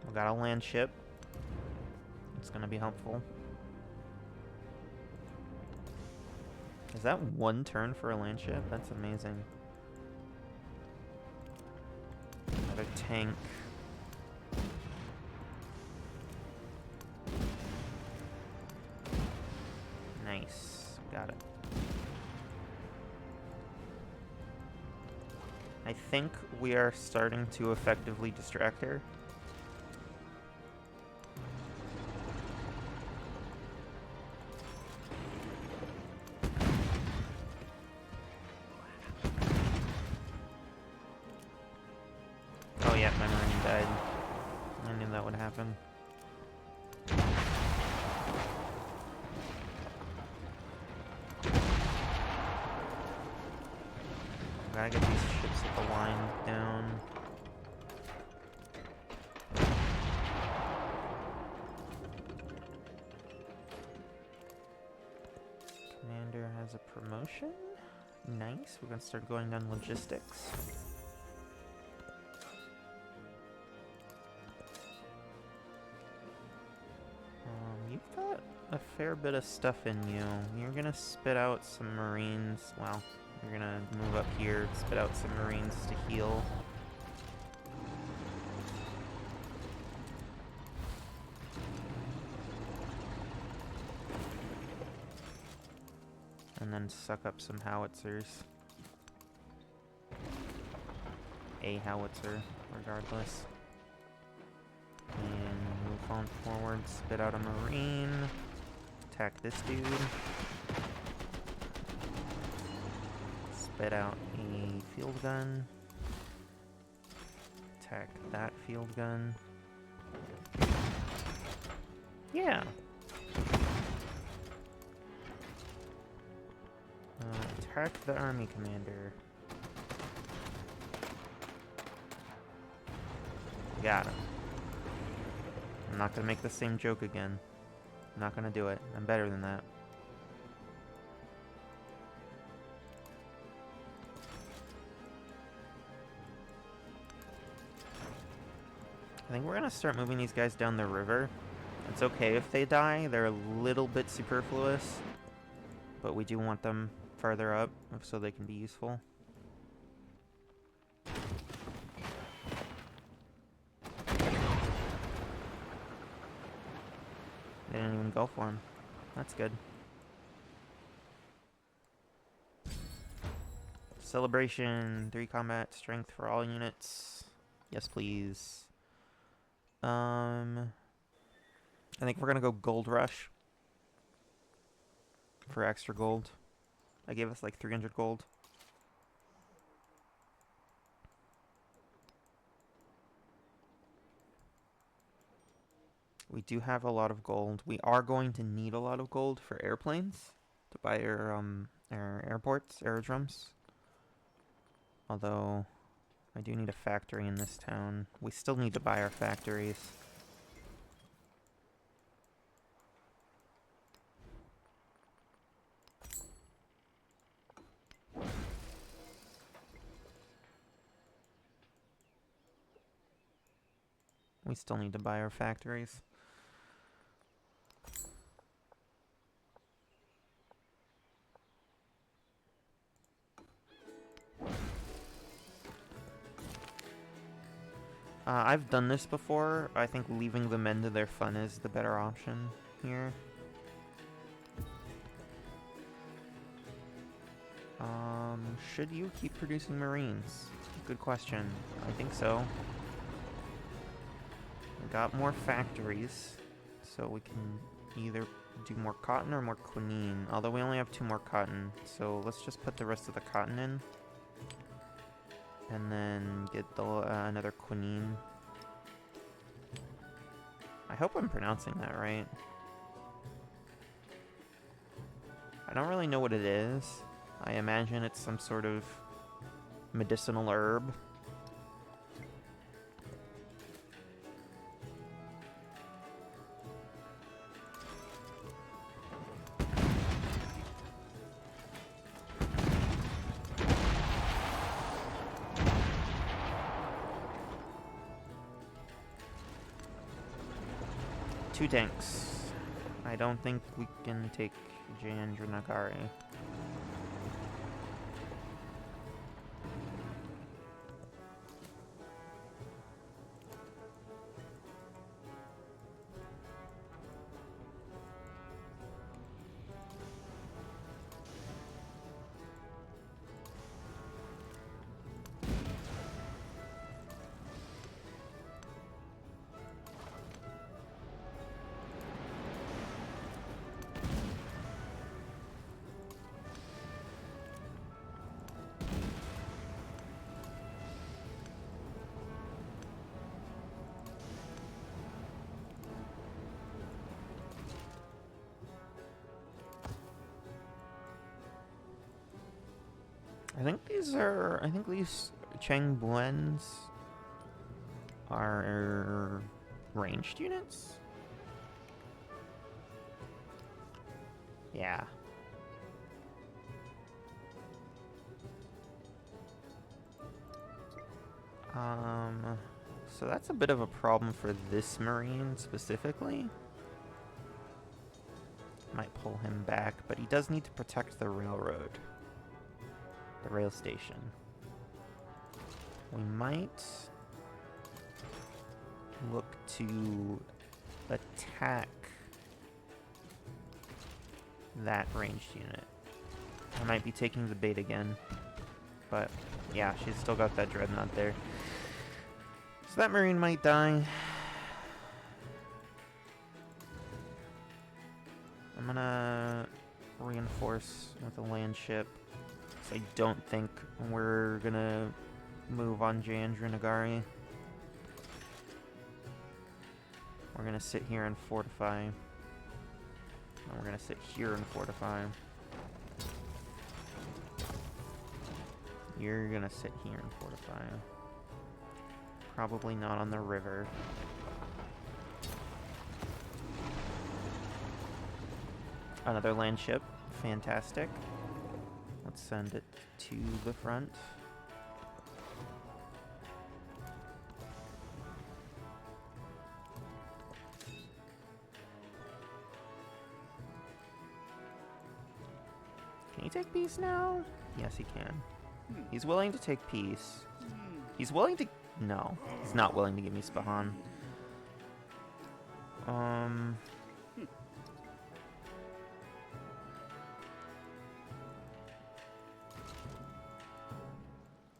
We got a land ship. It's gonna be helpful. Is that one turn for a land ship? That's amazing. Another tank. Nice. Got it. I think we are starting to effectively distract her. Oh yeah, my marine died. I knew that would happen. Gotta get these ships at the line down. Commander has a promotion. Nice. We're gonna start going down logistics. You've got a fair bit of stuff in you. You're gonna spit out some marines. Well, you're gonna move up here, spit out some marines to heal. And then suck up some howitzers. A howitzer, regardless. And move on forward, spit out a marine. Attack this dude. Spit out a field gun. Attack that field gun. Yeah. Attack the army commander. Got him. I'm not gonna make the same joke again. I'm not gonna do it. I'm better than that. I think we're gonna start moving these guys down the river. It's okay if they die. They're a little bit superfluous. But we do want them farther up so they can be useful. They didn't even go for him. That's good. Celebration, 3 combat strength for all units. Yes, please. I think we're gonna go gold rush for extra gold. I gave us like 300 gold. We do have a lot of gold. We are going to need a lot of gold for airplanes to buy our airports, aerodromes. Although I do need a factory in this town. We still need to buy our factories. We still need to buy our factories. I've done this before. I think leaving the men to their fun is the better option here. Should you keep producing marines? Good question. I think so. We got more factories, so we can either do more cotton or more quinine. Although we only have 2 more cotton, so let's just put the rest of the cotton in. And then get the another quinine. I hope I'm pronouncing that right. I don't really know what it is. I imagine it's some sort of medicinal herb. Two tanks. I don't think we can take Jandranagari. I think these Cheng Buens are ranged units? Yeah. So that's a bit of a problem for this Marine specifically. Might pull him back, but he does need to protect the railroad. The rail station. We might look to attack that ranged unit. I might be taking the bait again, but yeah, she's still got that dreadnought there. So that Marine might die. I'm gonna reinforce with a land ship. I don't think we're gonna move on Jandranagari. We're gonna sit here and fortify. And we're gonna sit here and fortify. You're gonna sit here and fortify. Probably not on the river. Another land ship. Fantastic. Let's send it to the front. Can he take peace now? Yes, he can. He's willing to take peace. He's willing to... No, he's not willing to give me Spahan.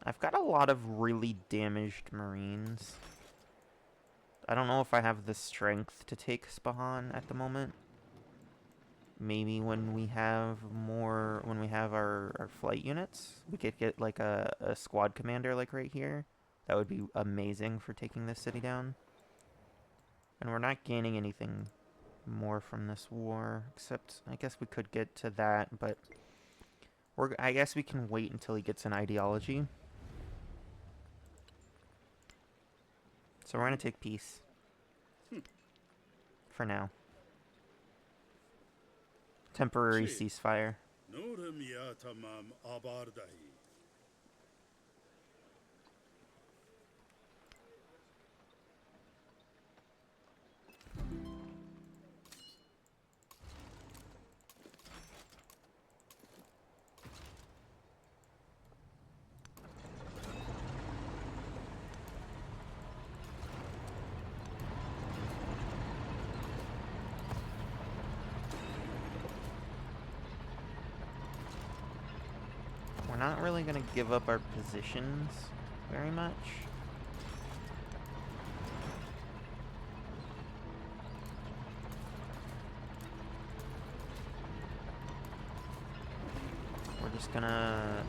I've got a lot of really damaged Marines. I don't know if I have the strength to take Spahan at the moment. Maybe when we have our flight units, we could get like a squad commander like right here. That would be amazing for taking this city down. And we're not gaining anything more from this war, except I guess we could get to that, but I guess we can wait until he gets an ideology. So we're gonna take peace. For now. Temporary ceasefire. We're not really going to give up our positions very much. We're just going to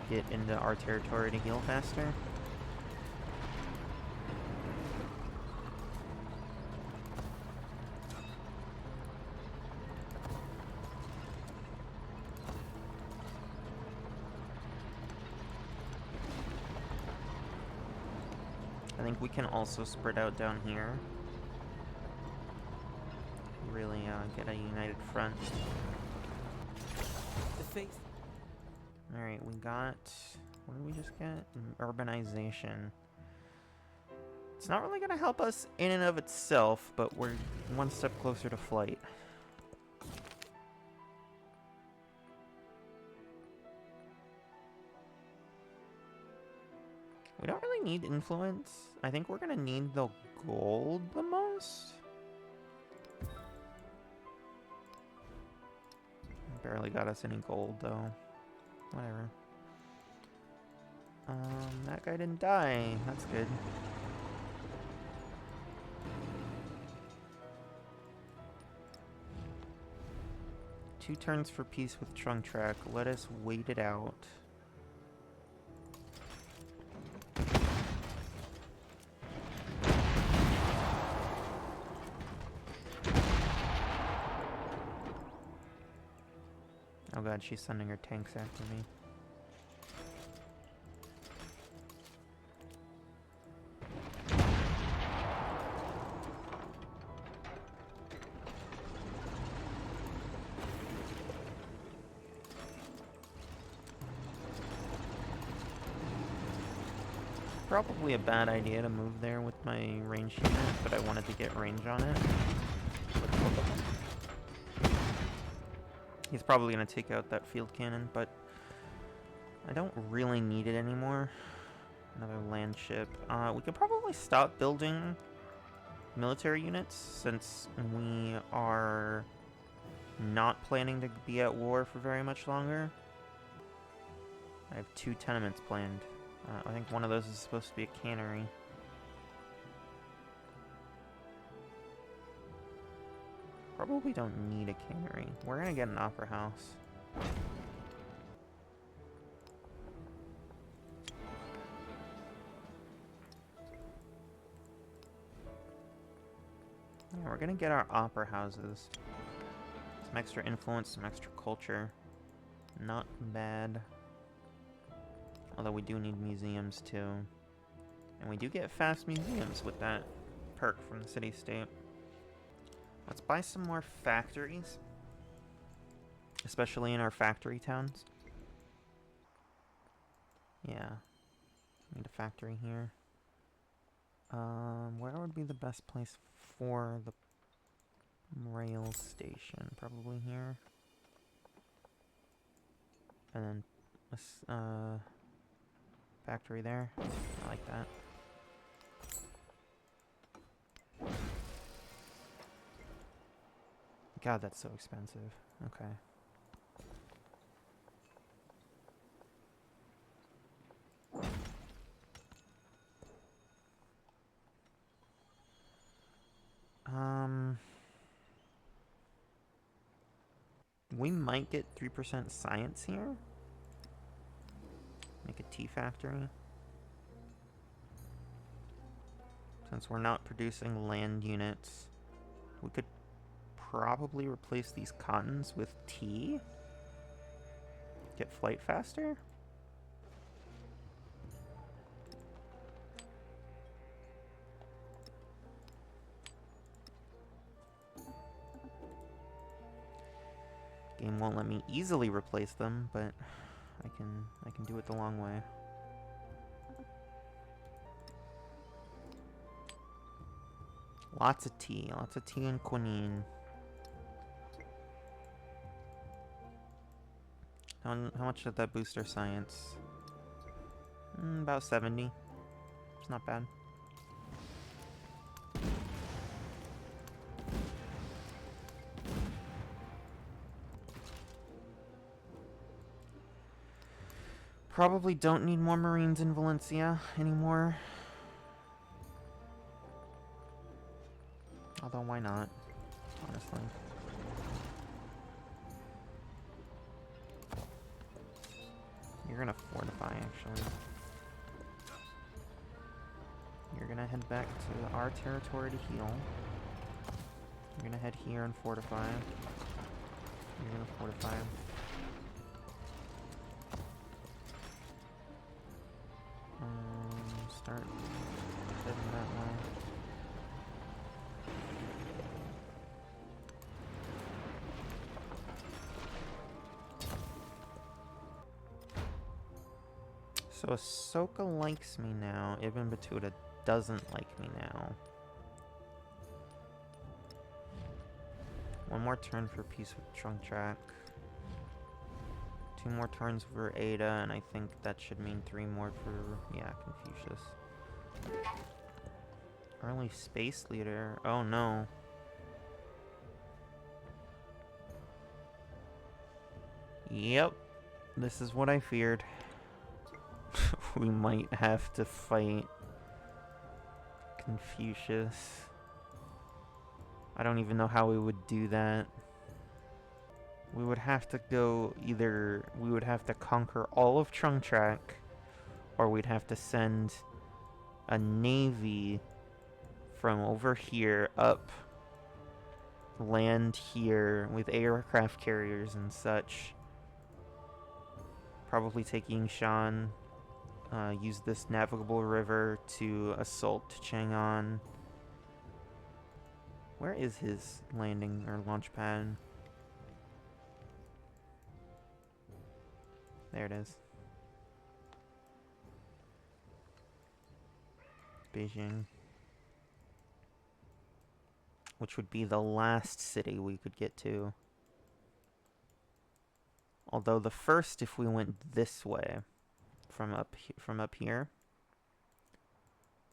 get into our territory to heal faster. I think we can also spread out down here. Really get a united front. The faith. Alright, we got... What did we just get? Urbanization. It's not really going to help us in and of itself, but we're one step closer to flight. We don't really need influence. I think we're going to need the gold the most. Barely got us any gold, though. Whatever. That guy didn't die. That's good. Two turns for peace with Trunk Track. Let us wait it out. Oh god, she's sending her tanks after me. Probably a bad idea to move there with my range unit, but I wanted to get range on it. He's probably going to take out that field cannon, but I don't really need it anymore. Another land ship. We could probably stop building military units since we are not planning to be at war for very much longer. I have 2 tenements planned. I think one of those is supposed to be a cannery. Probably don't need a cannery. We're gonna get an opera house. Yeah, we're gonna get our opera houses. Some extra influence, some extra culture. Not bad. Although we do need museums too. And we do get fast museums with that perk from the city-state. Let's buy some more factories. Especially in our factory towns. Yeah. Need a factory here. Where would be the best place for the rail station? Probably here. And then factory there. I like that. God, that's so expensive. Okay. We might get 3% science here. Make a tea factory. Since we're not producing land units, we could probably replace these cottons with tea. Get flight faster. Game won't let me easily replace them, but I can do it the long way. Lots of tea and quinine. How much did that boost our science? About 70. It's not bad. Probably don't need more Marines in Valencia anymore. Although, why not? Honestly. You're gonna fortify, actually. You're gonna head back to our territory to heal. You're gonna head here and fortify. You're gonna fortify. Start So Ahsoka likes me now. Ibn Battuta doesn't like me now. One more turn for peace with Trunk Track. 2 more turns for Ada, and I think that should mean 3 more for, yeah, Confucius. Early space leader. Oh no. Yep. This is what I feared. We might have to fight Confucius. I don't even know how we would do that. We would have to go either... We would have to conquer all of Trunk Track, or we'd have to send a navy from over here up, land here with aircraft carriers and such. Probably take Yingshan, use this navigable river to assault Chang'an. Where is his landing or launch pad? There it is. Beijing. Which would be the last city we could get to. Although the first, if we went this way, from up here.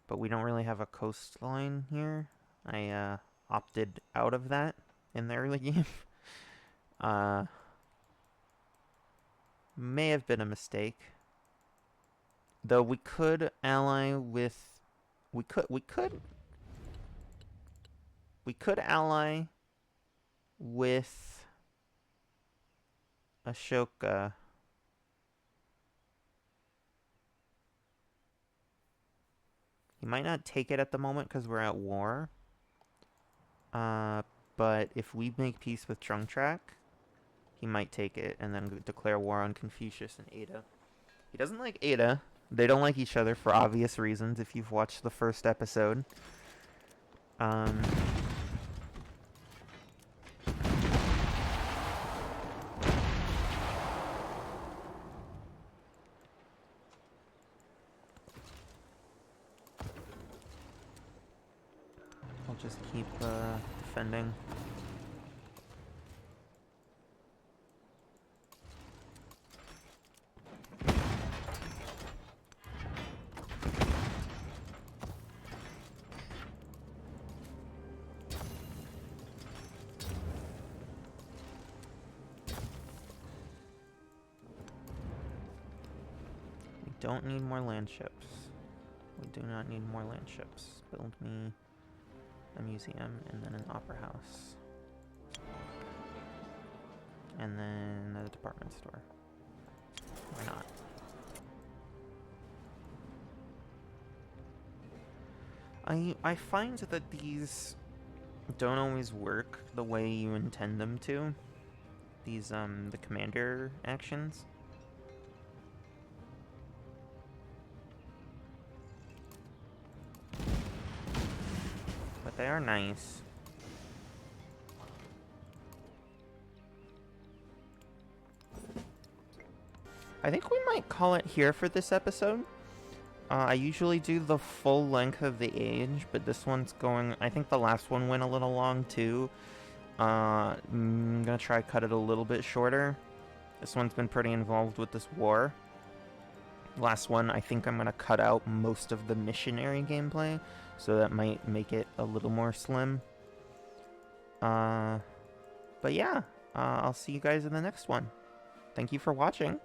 But we don't really have a coastline here. I opted out of that in the early game. May have been a mistake. Though we could ally with... We could ally with Ashoka. He might not take it at the moment because we're at war. But if we make peace with Trunk Track, he might take it and then declare war on Confucius and Ada. He doesn't like Ada. They don't like each other for obvious reasons if you've watched the first episode. I'll just keep defending. Don't need more land ships. We do not need more land ships. Build me a museum and then an opera house. And then a department store. Why not? I find that these don't always work the way you intend them to. These, the commander actions. But they are nice. I think we might call it here for this episode. I usually do the full length of the age, but this one's going... I think the last one went a little long too. I'm gonna try to cut it a little bit shorter. This one's been pretty involved with this war. Last one, I think I'm gonna cut out most of the missionary gameplay, so that might make it a little more slim. But yeah, I'll see you guys in the next one. Thank you for watching.